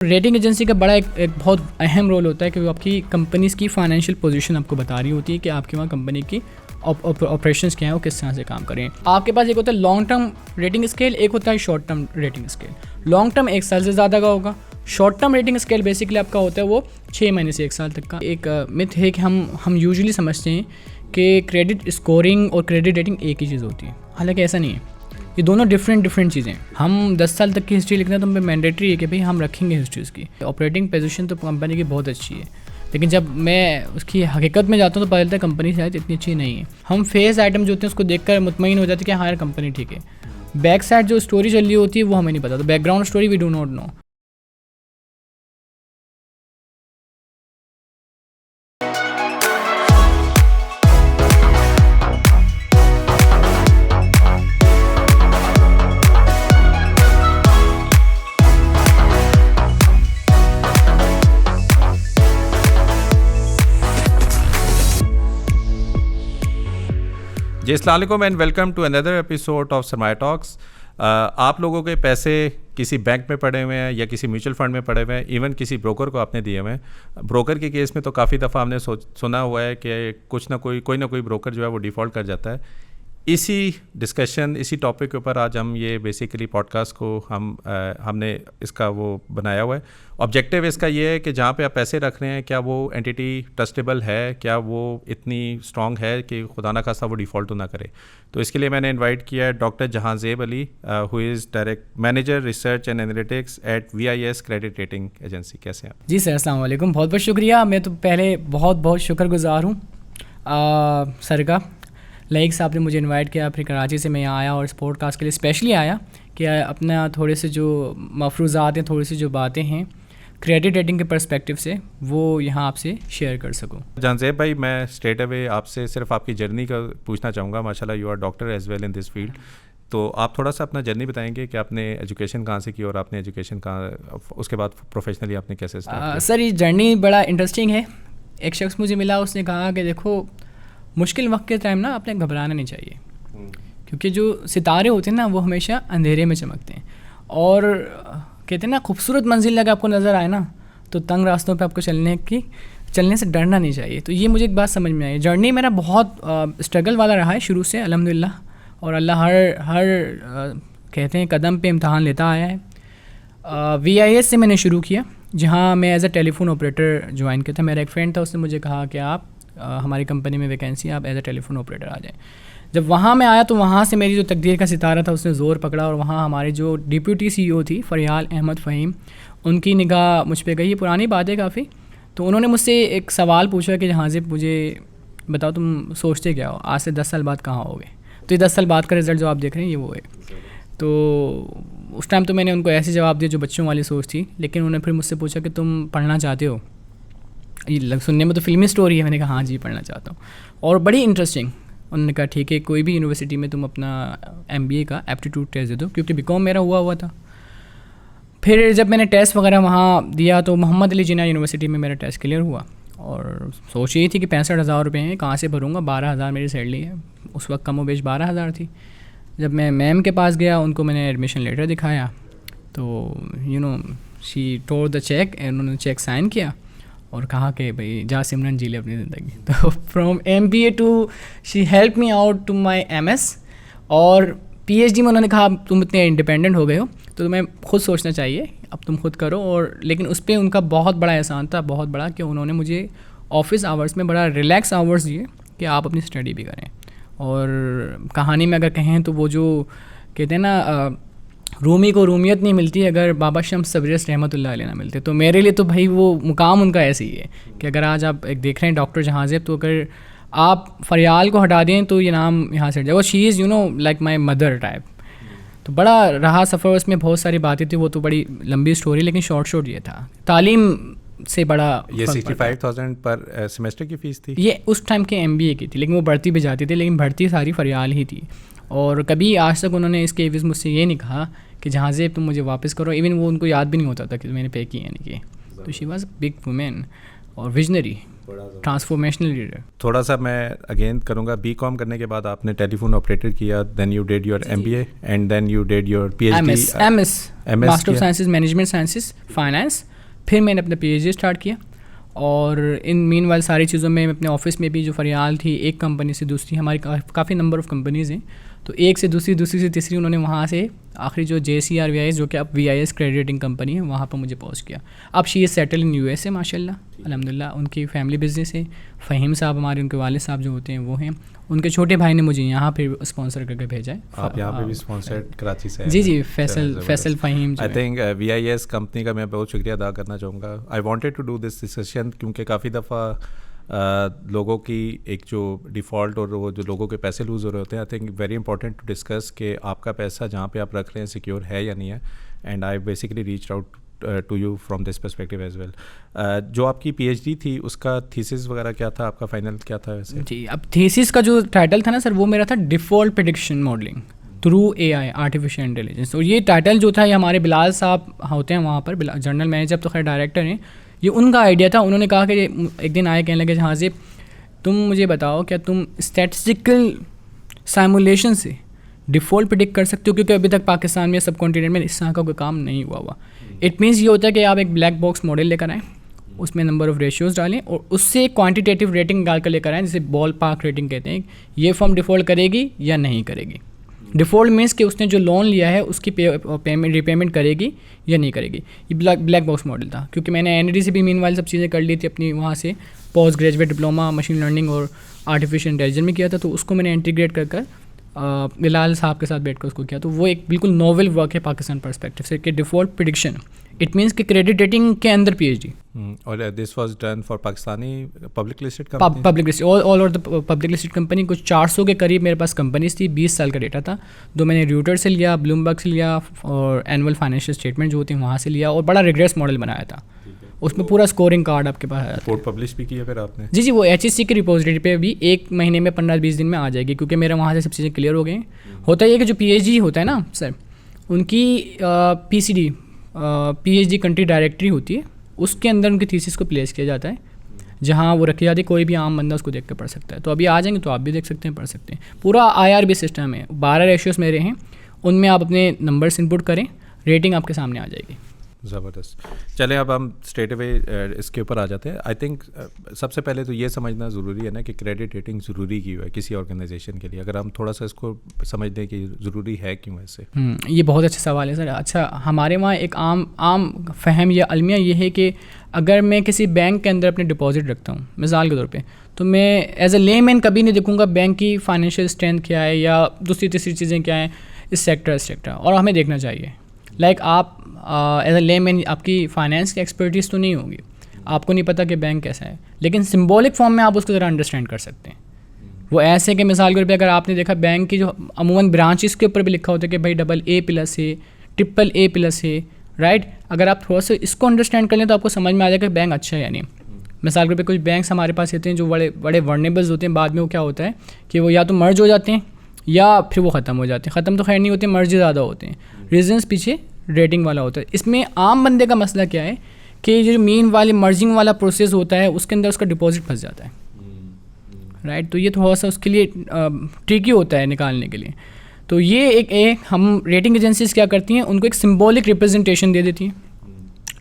Rating agency का बड़ा एक बहुत अहम रोल होता है कि वो आपकी कंपनीज़ की फाइनेंशियल पोजीशन आपको बता रही होती है कि आपके वहाँ कंपनी की ऑपरेशंस क्या हैं, वो किस तरह से काम करें। आपके पास एक होता है लॉन्ग टर्म रेटिंग स्केल, एक होता है short term rating scale. Long term 1 साल से ज़्यादा का होगा। Short term rating scale basically आपका होता है वो 6 महीने से 1 साल तक का। एक मिथ है कि हम यूजुअली समझते हैं कि क्रेडिट स्कोरिंग और क्रेडिट रेटिंग एक ही चीज़ होती है, हालांकि ऐसा नहीं है। ये दोनों डिफरेंट चीज़ें। हम 10 साल तक की हिस्ट्री लिखते हैं तो हमें मैंडेटरी है कि भाई हम रखेंगे हिस्ट्रीज़ की। ऑपरेटिंग पोजीशन तो कंपनी की बहुत अच्छी है, लेकिन जब मैं उसकी हकीकत में जाता हूँ तो पता चलता है कंपनी शायद इतनी अच्छी नहीं है। हम फेस आइटम जो होते हैं उसको देखकर मुतमईन हो जाते हैं कि हाँ यार कंपनी ठीक है। बैक साइड जो स्टोरी चल रही होती है वो हमें नहीं पता, तो background story we do not know. जी अस्सलाम वालेकुम and welcome to another episode of Sarmaya Talks. आप लोगों के पैसे किसी बैंक में पड़े हुए हैं या किसी म्यूचुअल फंड में पड़े हुए हैं, इवन किसी ब्रोकर को आपने दिए हुए हैं। ब्रोकर के केस में तो काफ़ी दफ़ा हमने सुना हुआ है कि कुछ ना कोई ब्रोकर जो है वो डिफ़ॉल्ट कर जाता है। इसी डिस्कशन इसी टॉपिक के ऊपर आज हम ये बेसिकली पॉडकास्ट को हमने इसका वो बनाया हुआ है। ऑब्जेक्टिव इसका ये है कि जहाँ पे आप पैसे रख रहे हैं क्या वो एंटिटी ट्रस्टेबल है, क्या वो इतनी स्ट्रॉन्ग है कि खुदा ना खास्ता वो डिफ़ॉल्ट तो ना करे। तो इसके लिए मैंने इनवाइट किया है doctor Jahanzeb Ali, who is direct manager research and analytics at VIS credit rating agency. कैसे हैं आप? जी सर, अस्सलाम वालेकुम। बहुत बहुत शुक्रिया। मैं तो पहले बहुत शुक्रगुज़ार हूँ सर का। लाइक साहब ने मुझे इनवाइट किया, फिर कराची से मैं यहाँ आया और इस पॉडकास्ट के लिए स्पेशली आया कि अपना थोड़े से जो मफरूज़ात हैं, थोड़ी सी जो बातें हैं क्रेडिट रेटिंग के पर्सपेक्टिव से वो यहाँ आपसे शेयर कर सकूँ। जहांज़ेब भाई, मैं स्ट्रेट अवे आपसे सिर्फ आपकी जर्नी का पूछना चाहूँगा। माशाल्लाह you are doctor as well in this field, तो आप थोड़ा सा अपना जर्नी बताएंगे कि आपने एजुकेशन कहाँ से की और आपने एजुकेशन कहाँ, उसके बाद प्रोफेशनली आपने कैसे स्टार्ट किया? सर ये जर्नी बड़ा इंटरेस्टिंग है। एक शख्स मुझे मिला, उसने कहा कि देखो मुश्किल वक्त के टाइम ना आपने घबराना नहीं चाहिए, क्योंकि जो सितारे होते हैं ना वो हमेशा अंधेरे में चमकते हैं। और कहते हैं ना खूबसूरत मंजिल लगा आपको नज़र आए ना तो तंग रास्तों पे आपको चलने से डरना नहीं चाहिए। तो ये मुझे एक बात समझ में आई। जर्नी मेरा बहुत स्ट्रगल वाला रहा है शुरू से अल्हम्दुलिल्लाह, और अल्लाह हर कहते हैं कदम पे इम्तहान लेता आया है। VIS से मैंने शुरू किया, जहाँ मैं as a telephone operator join किया था। मेरा एक फ्रेंड था, उसने मुझे कहा कि आप हमारी कंपनी में वैकेंसी, आप एज अ टेलीफोन ऑपरेटर आ जाएं। जब वहाँ मैं आया तो वहाँ से मेरी जो तकदीर का सितारा था उसने ज़ोर पकड़ा, और वहाँ हमारी जो डिप्यूटी CEO थी फरियाल अहमद फ़हीम, उनकी निगाह मुझ पर गई। पुरानी बात है काफ़ी। तो उन्होंने मुझसे एक सवाल पूछा कि जहांज़ेब मुझे बताओ तुम सोचते क्या हो, आज से 10 साल बाद कहाँ होगे। तो ये 10 साल बाद का रिज़ल्ट जो आप देख रहे हैं ये वो है। तो उस टाइम तो मैंने उनको ऐसे जवाब दिया जो बच्चों वाली सोच थी, लेकिन उन्होंने फिर मुझसे पूछा कि तुम पढ़ना चाहते हो। ये सुनने में तो फिल्मी स्टोरी है। मैंने कहा हाँ जी पढ़ना चाहता हूँ, और बड़ी इंटरेस्टिंग। उन्होंने कहा ठीक है, कोई भी यूनिवर्सिटी में तुम अपना MBA का एप्टीट्यूड टेस्ट दे दो, क्योंकि BCom मेरा हुआ था। फिर जब मैंने टेस्ट वगैरह वहाँ दिया तो मोहम्मद अली जिन्ना यूनिवर्सिटी में मेरा टेस्ट क्लियर हुआ, और सोच ये थी कि 65,000 रुपये हैं, कहाँ से भरूँगा। 12,000 मेरी सैलरी है, उस वक्त कमो बेश 12,000 थी। जब मैं मैम के पास गया, उनको मैंने एडमिशन लेटर दिखाया, तो शी टोल्ड द चेक, उन्होंने चेक साइन किया और कहा कि भाई जा सिमरन जी ले अपनी ज़िंदगी। तो from MBA to she help me out to my MS, और PhD में उन्होंने कहा तुम इतने इंडिपेंडेंट हो गए हो तो तुम्हें खुद सोचना चाहिए, अब तुम खुद करो। और लेकिन उस पर उनका बहुत बड़ा एहसान था, बहुत बड़ा, कि उन्होंने मुझे ऑफिस आवर्स में बड़ा रिलैक्स आवर्स दिए कि आप अपनी स्टडी भी करें। और कहानी में अगर कहें तो वो जो कहते हैं ना रूमी को रूमियत नहीं मिलती अगर बाबा शम्स तबरेज़ रहमतुल्लाह अलैह ना मिलते। तो मेरे लिए तो भाई वो मुकाम उनका ऐसे ही है कि अगर आज आप एक देख रहे हैं डॉक्टर जहांज़ेब, तो अगर आप फरियाल को हटा दें तो ये नाम यहाँ से हट जाएगा। She is like my mother type. तो बड़ा रहा सफ़र, उसमें बहुत सारी बातें थी, वो तो बड़ी लंबी स्टोरी, लेकिन शॉर्ट ये था। तालीम से बड़ा ये 65,000 पर सेमेस्टर की फ़ीस थी। ये उस टाइम के MBA की थी, लेकिन वो बढ़ती भी जाती थी, लेकिन भर्ती सारी फरियाल ही थी। और कभी आज तक उन्होंने इसके एवज़ मुझसे ये नहीं कहा कि जहांज़ेब तुम मुझे वापस करो। इवन वो उनको याद भी नहीं होता था कि मैंने पे किए नहीं किए। तो शी वॉज बिग वुमेन। और विजनरी, ट्रांसफॉर्मेशनल लीडर। थोड़ा सा मैं अगेन करूँगा, बीकॉम करने के बाद आपने टेलीफोन ऑपरेटर किया, then you did your MBA and then you did your PhD, MS master of sciences management sciences finance. फिर मैंने अपना PhD स्टार्ट किया और इन मीनवाइल सारी चीज़ों में अपने ऑफिस में भी जो फरियाल थी, एक कंपनी से दूसरी, हमारी काफ़ी नंबर ऑफ़ कंपनीज़ हैं, तो एक से दूसरी, दूसरी से तीसरी, उन्होंने वहाँ से आखिरी जो JCR-VIS जो कि अब VIS क्रेडिट रेटिंग कंपनी है, वहाँ पर मुझे पोस्ट किया। अब she is settle in USA माशाल्लाह, अल्हम्दुलिल्लाह। उनकी फैमिली बिजनेस है। फ़हीम साहब हमारे, उनके वालिद साहब जो होते हैं वो हैं। उनके छोटे भाई ने मुझे यहाँ पे स्पॉन्सर करके भेजा है। आप यहाँ पे भी स्पॉन्सर्ड कराची से? जी, Faisal Faheem. I think VIS company का मैं बहुत शुक्रिया अदा करना चाहूँगा। I wanted to do this discussion क्योंकि काफ़ी दफ़ा लोगों की एक जो डिफ़ॉल्ट और वो जो लोगों के पैसे लूज़ हो रहे होते हैं, I think very important to discuss कि आपका पैसा जहाँ पे आप रख रहे हैं सिक्योर है या नहीं है। And I basically reach out to you from this perspective as well. जो आपकी PhD थी उसका थीसिस वगैरह क्या था, आपका फाइनल क्या था वैसे? जी, अब थीसिस का जो टाइटल था ना सर, वो मेरा था default prediction modelling through AI, artificial intelligence. और ये टाइटल जो था, ये हमारे बिलाल साहब होते हैं वहाँ पर, जनरल मैनेजर तो खैर डायरेक्टर हैं, ये उनका आइडिया था। उन्होंने कहा कि एक दिन आए, कहने लगे हाँ जी तुम मुझे बताओ क्या तुम स्टैटिस्टिकल साइमुलेशन से डिफ़ॉल्ट प्रेडिक्ट कर सकते हो, क्योंकि अभी तक पाकिस्तान में सब कॉन्टिनेंट में इस तरह का कोई काम नहीं हुआ। इट मीन्स ये होता है कि आप एक ब्लैक बॉक्स मॉडल लेकर आएँ, उसमें नंबर ऑफ़ रेशियोज़ डालें और उससे क्वांटिटेटिव रेटिंग निकाल कर लेकर आएँ, जिसे बॉल पार्क रेटिंग कहते हैं। ये फर्म डिफ़ॉल्ट करेगी या नहीं करेगी। डिफ़ॉल्ट मीन्स कि उसने जो लोन लिया है उसकी पेमेंट रिपेमेंट करेगी या नहीं करेगी। ये ब्लैक बॉक्स मॉडल था, क्योंकि मैंने NID से भी मीनवाइल सब चीज़ें कर ली थी अपनी, वहाँ से post graduate diploma machine learning और आर्टिफिशियल इंटेलिजेंस में किया था, तो उसको मैंने इंटीग्रेट कर बिलाल साहब के साथ बैठकर उसको किया। तो वो एक बिल्कुल नोवेल वर्क है पाकिस्तान पर्सपेक्टिव से कि डिफ़ॉल्ट प्रेडिक्शन, इट मीन्स कि क्रेडिट रेटिंग के अंदर PhD। और this was done for Pakistani public listed company? Public listed, all over the public listed company. कुछ 400 के करीब मेरे पास कंपनीज थी, 20 साल का डेटा था। तो मैंने र्यूटर से लिया, ब्लूमबर्ग से लिया और एनुअल फाइनेंशियल स्टेटमेंट जो होते हैं वहाँ से लिया, और बड़ा रिग्रेस मॉडल बनाया था। उसमें पूरा स्कोरिंग कार्ड आपके पास आया। रिपोर्ट पब्लिश भी किया फिर आपने? जी, वो HSC की रिपोजिटरी पे भी 1 महीने में 15-20 दिन में आ जाएगी, क्योंकि मेरा वहाँ से सब चीज़ें क्लियर हो गई। होता है कि जो PhD होता है ना सर, उनकी PCD PhD कंट्री डायरेक्टरी होती है, उसके अंदर उनकी थीसिस को प्लेस किया जाता है, जहाँ वो रखी जाती है। कोई भी आम बंदा उसको देख कर पढ़ सकता है। तो अभी आ जाएंगे तो आप भी देख सकते हैं, पढ़ सकते हैं। पूरा IRB सिस्टम है, 12 रेशियोज़ मेरे हैं, उनमें आप अपने नंबर्स इनपुट करें, रेटिंग आपके सामने आ जाएगी। ज़बरदस्त। चलें अब हम स्ट्रेट अवे इसके ऊपर आ जाते हैं। आई थिंक सबसे पहले तो ये समझना ज़रूरी है ना कि क्रेडिट रेटिंग ज़रूरी क्यों है किसी ऑर्गेनाइजेशन के लिए। अगर हम थोड़ा सा इसको समझ दें कि ज़रूरी है क्यों ऐसे। ये बहुत अच्छा सवाल है सर। अच्छा, हमारे वहाँ एक आम फहम या अलमिया ये है कि अगर मैं किसी बैंक के अंदर अपने डिपॉजिट रखता हूँ मिसाल के तौर पे, तो मैं एज ए लेमैन कभी नहीं देखूँगा बैंक की फाइनेंशियल स्ट्रेंथ क्या है या दूसरी तीसरी चीज़ें क्या हैं, इस सेक्टर और हमें देखना चाहिए। लाइक आप एज ए लेमैन आपकी फाइनेंस की एक्सपर्टीज़ तो नहीं होगी, आपको नहीं पता कि बैंक कैसा है, लेकिन सिंबॉलिक फॉर्म में आप उसको ज़रा अंडरस्टैंड कर सकते हैं। वो ऐसे कि मिसाल के तौर पे अगर आपने देखा बैंक की जो अमूमन ब्रांचेस के ऊपर भी लिखा होता है कि भाई AA+ है, AAA+ है, राइट। अगर आप थोड़ा सा इसको अंडरस्टैंड कर लें तो आपको समझ में आ जाएगा कि बैंक अच्छा है या नहीं। मिसाल के तौर पे कुछ बैंक्स हमारे पास होते हैं जो बड़े बड़े वर्नेबल्स होते हैं, बाद में वो क्या होता है कि वो या तो मर्ज हो जाते हैं या फिर वो ख़त्म हो जाते हैं। ख़त्म तो खैर नहीं होते, मर्ज ज़्यादा होते हैं। रीजंस पीछे रेटिंग वाला होता है। इसमें आम बंदे का मसला क्या है कि जो मीन वाली मर्जिंग वाला प्रोसेस होता है उसके अंदर उसका डिपॉजिट फंस जाता है, राइट। तो ये थोड़ा सा उसके लिए ट्रिकी होता है निकालने के लिए। तो ये एक हम रेटिंग एजेंसीज क्या करती हैं, उनको एक सिंबॉलिक रिप्रेजेंटेशन दे देती हैं,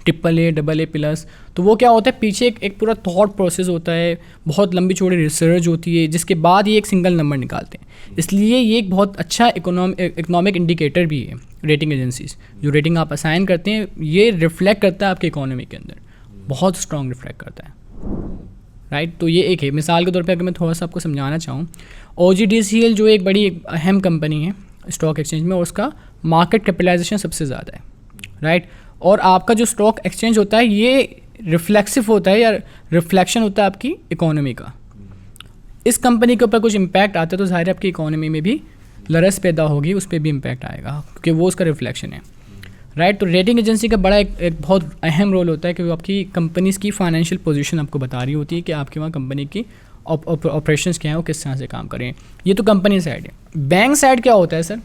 AAA, AA+। तो वो क्या होता है, पीछे एक पूरा थॉट प्रोसेस होता है, बहुत लंबी चौड़ी रिसर्च होती है, जिसके बाद ये एक सिंगल नंबर निकालते हैं। इसलिए ये एक बहुत अच्छा इकोनॉमिक इंडिकेटर भी है। रेटिंग एजेंसीज जो रेटिंग आप असाइन करते हैं, ये रिफ्लेक्ट करता है आपके इकोनॉमी के अंदर, बहुत स्ट्रॉन्ग रिफ्लेक्ट करता है, राइट। तो ये एक है। मिसाल के तौर पे अगर मैं थोड़ा सा आपको समझाना चाहूँ, OGDCL जो एक बड़ी अहम कंपनी है स्टॉक एक्सचेंज में, और उसका मार्केट कैपिटलाइजेशन सबसे ज़्यादा है, राइट। और आपका जो स्टॉक एक्सचेंज होता है ये रिफ्लेक्सिव होता है या रिफ्लेक्शन होता है आपकी इकोनॉमी का। इस कंपनी के ऊपर कुछ इम्पैक्ट आता है तो ज़ाहिर है आपकी इकोनॉमी में भी लरस पैदा होगी, उस पर भी इम्पैक्ट आएगा क्योंकि वो उसका रिफ्लेक्शन है, राइट। तो रेटिंग एजेंसी का बड़ा एक बहुत अहम रोल होता है कि वो आपकी कंपनीज़ की फाइनेंशियल पोजीशन आपको बता रही होती है कि आपके वहाँ कंपनी की ऑपरेशंस क्या हैं, वो किस तरह से काम करें। ये तो कंपनी साइड है। बैंक साइड क्या होता है सर,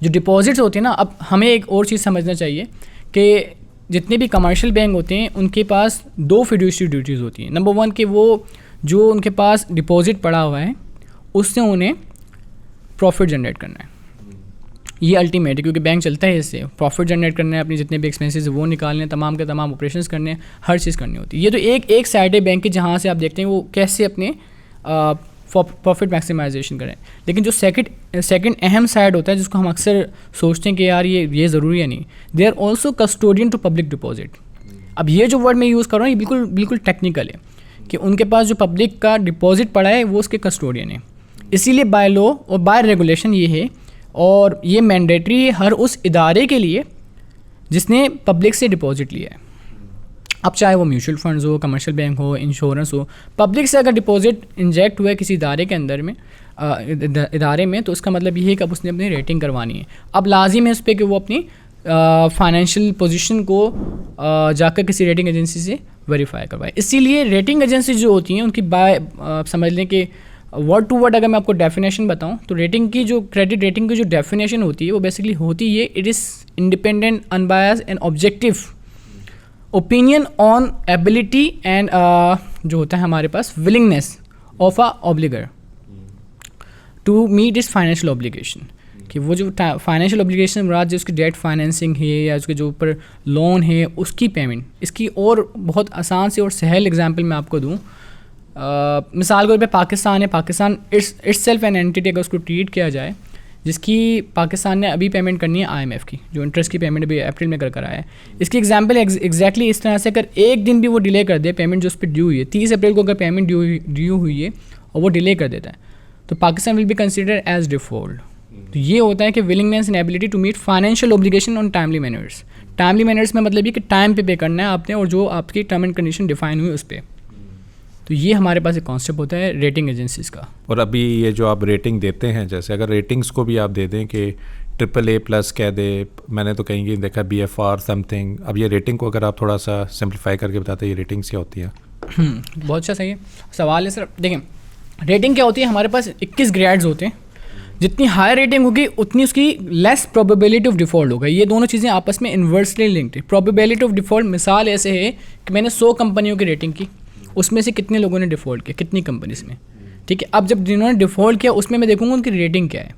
जो डिपॉजिट्स होते हैं ना, अब हमें एक और चीज़ समझना चाहिए कि जितने भी कमर्शियल बैंक होते हैं उनके पास 2 फिड्यूशरी ड्यूटीज़ होती हैं। नंबर 1 कि वो जो उनके पास डिपॉजिट पड़ा हुआ है उससे उन्हें प्रॉफिट जनरेट करना है। ये अल्टीमेट है, क्योंकि बैंक चलता है इससे, प्रॉफिट जनरेट करना है, अपनी जितने भी एक्सपेंसेस वो निकालने, तमाम के तमाम ऑपरेशंस करने, हर चीज़ करनी होती है। ये तो एक साइड है बैंक की जहाँ से आप देखते हैं वो कैसे अपने प्रॉफिट मैक्सिमाइजेशन करें। लेकिन जो सेकंड अहम साइड होता है जिसको हम अक्सर सोचते हैं कि यार ये ज़रूरी है नहीं, they are also custodian to public deposit. अब ये जो वर्ड मैं यूज़ कर रहा हूँ ये बिल्कुल टेक्निकल है कि उनके पास जो पब्लिक का डिपॉजिट पड़ा है वो उसके कस्टोडियन है। इसीलिए बाय लॉ और बाय रेगुलेशन ये है, और ये मैंडेटरी है हर उस इदारे के लिए जिसने पब्लिक से डिपॉजिट लिया है। अब चाहे वो म्यूचुअल फंड्स हो, कमर्शियल बैंक हो, इंश्योरेंस हो, पब्लिक से अगर डिपॉजिट इंजेक्ट हुआ है किसी इदारे के अंदर में इदारे में, तो इसका मतलब ये है कि अब उसने अपनी रेटिंग करवानी है। अब लाजिम है उस पर कि वो अपनी फाइनेंशियल पोजीशन को जाकर किसी रेटिंग एजेंसी से वेरीफाई करवाए। इसीलिए रेटिंग एजेंसी जो होती हैं उनकी समझ लें कि वर्ड टू वर्ड अगर मैं आपको डेफिनेशन बताऊं तो रेटिंग की जो क्रेडिट रेटिंग की जो डेफिनेशन होती है वो बेसिकली होती है it is independent, unbiased and objective opinion on ability and जो होता है हमारे पास willingness of a obligor to meet its financial obligation, कि वो जो फाइनेंशियल ऑब्लिगेशन मुराद जो उसकी डेट फाइनेंसिंग है या उसके जो ऊपर लोन है उसकी पेमेंट। इसकी और बहुत आसान से और सहल एग्जांपल मैं आपको दूं, मिसाल के तौर पे पाकिस्तान है, Pakistan it's self an entity अगर उसको ट्रीट किया जाए, जिसकी पाकिस्तान ने अभी पेमेंट करनी है IMF की, जो इंटरेस्ट की पेमेंट अभी अप्रैल में कर आया है। इसकी एग्जांपल एग्जैक्टली इस तरह से अगर एक दिन भी वो डिले कर दे पेमेंट जो उस पर ड्यू हुई है, 30 अप्रैल को अगर पेमेंट ड्यू हुई है और वो डिले कर देता है तो Pakistan will be considered as default. तो ये होता है कि willingness and ability to meet financial obligation on timely manners. Timely manners में मतलब ये कि टाइम पे करना है आपने और जो आपकी टर्म एंड कंडीशन डिफाइन हुई उस पर। तो ये हमारे पास एक कॉन्सेप्ट होता है रेटिंग एजेंसीज का। और अभी ये जो आप रेटिंग देते हैं, जैसे अगर रेटिंग्स को भी आप दे दें कि AAA+ कह दे, मैंने तो कहीं देखा BFR समथिंग, अब ये रेटिंग को अगर आप थोड़ा सा सिंप्लीफाई करके बताते हैं ये रेटिंग्स क्या होती हैं? बहुत अच्छा सही है सवाल है सर। देखें रेटिंग क्या होती है, हमारे पास 21 ग्रेड्स होते हैं। जितनी हाई रेटिंग होगी उतनी उसकी लेस प्रोबेबिलिटी ऑफ डिफ़ॉल्ट होगा। ये दोनों चीज़ें आपस में इन्वर्सली लिंक्ड है। प्रोबेबिलिटी ऑफ डिफ़ॉल्ट मिसाल ऐसे है कि मैंने 100 कंपनियों की रेटिंग की, उसमें से कितने लोगों ने डिफ़ॉल्ट किया, कितनी कंपनीज में, ठीक है। अब जब जिन्होंने डिफ़ॉल्ट किया उसमें मैं देखूंगा उनकी रेटिंग क्या है,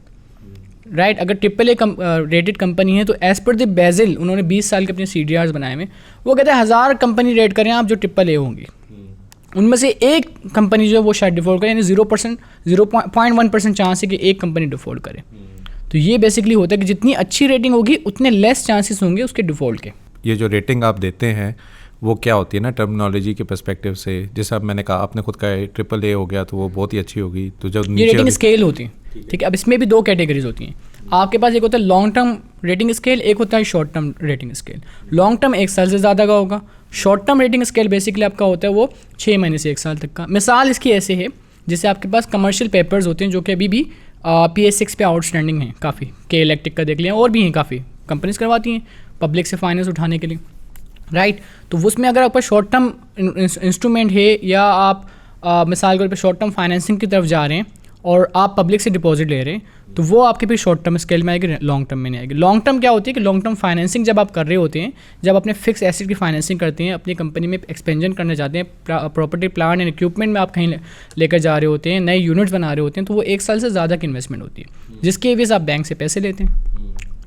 राइट। अगर AAA रेटेड कंपनी है तो एज़ पर द बेज़ल उन्होंने 20 साल के अपने CDRs बनाए हुए, वो कहते हैं 1000 कंपनी रेट करें आप जो AAA होंगी, उनमें से एक कंपनी जो है वो शायद डिफ़ॉल्ट करे, यानी 0.1% चांस है कि एक कंपनी डिफ़ॉल्ट करे। तो ये बेसिकली होता है कि जितनी अच्छी रेटिंग होगी उतने लेस चांसेस होंगे उसके डिफ़ॉल्ट के। ये जो रेटिंग आप देते हैं वो क्या होती है ना टर्मिनोलॉजी के पर्सपेक्टिव से, जैसे अब मैंने कहा आपने खुद का AAA हो गया तो वो बहुत ही अच्छी होगी, तो जब ये रेटिंग स्केल होती है, ठीक है। अब इसमें भी 2 कैटेगरीज होती हैं आपके पास, एक होता है लॉन्ग टर्म रेटिंग स्केल, एक होता है short term rating scale. Long term 1 साल से ज़्यादा का होगा, short term rating scale basically आपका होता है वो 6 महीने से 1 साल तक का। मिसाल इसकी ऐसे है जैसे आपके पास कमर्शियल पेपर्स होते हैं जो कि अभी भी PS6 पे आउटस्टैंडिंग हैं काफ़ी, के इलेक्ट्रिक का देख लिया, और भी हैं काफ़ी कंपनीज करवाती हैं पब्लिक से फाइनेंस उठाने के लिए, राइट। तो उसमें अगर आपका शॉर्ट टर्म इंस्ट्रूमेंट है या आप मिसाल के तौर पर शॉर्ट टर्म फाइनेंसिंग की तरफ जा रहे हैं और आप पब्लिक से डिपॉजिट ले रहे हैं, तो वो आपके फिर शॉर्ट टर्म स्केल में आएगी, लॉन्ग टर्म में नहीं आएगी। लॉन्ग टर्म क्या होती है कि लॉन्ग टर्म फाइनेंसिंग जब आप कर रहे होते हैं, जब अपने फिक्स एसेट की फाइनेंसिंग करते हैं, अपनी कंपनी में एक्सपेंजन करना चाहते हैं, प्रॉपर्टी प्लांट एंड इक्विपमेंट में आप कहीं लेकर जा रहे होते हैं, नए यूनिट्स बना रहे होते हैं, तो वो 1 साल से ज़्यादा की इन्वेस्टमेंट होती है, जिसके एवज आप बैंक से पैसे लेते हैं,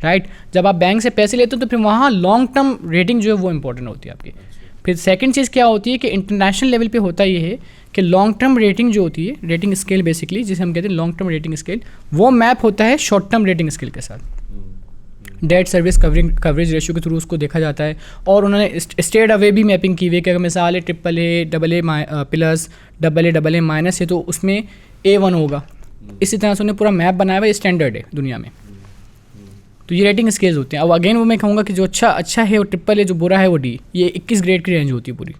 राइट। जब आप बैंक से पैसे लेते हो तो फिर वहाँ लॉन्ग टर्म रेटिंग जो है वो इंपॉर्टेंट होती है आपकी। फिर सेकंड चीज़ क्या होती है कि इंटरनेशनल लेवल पे होता ये है कि लॉन्ग टर्म रेटिंग जो होती है, रेटिंग स्केल बेसिकली जिसे हम कहते हैं लॉन्ग टर्म रेटिंग स्केल, वो मैप होता है शॉर्ट टर्म रेटिंग स्केल के साथ। डेट सर्विस कवरेज रेशियो के थ्रू उसको देखा जाता है, और उन्होंने स्टेट अवे भी मैपिंग की हुई है कि अगर मिसाल है AAA+, AA है तो उसमें A1 होगा। इसी तरह से उन्हें पूरा मैप बनाया हुआ, ये स्टैंडर्ड है दुनिया में। तो ये रेटिंग स्केल्स होते हैं। अब अगेन वो मैं कहूँगा कि जो अच्छा है वो AAA, जो बुरा है वो D। ये 21 ग्रेड की रेंज होती है पूरी,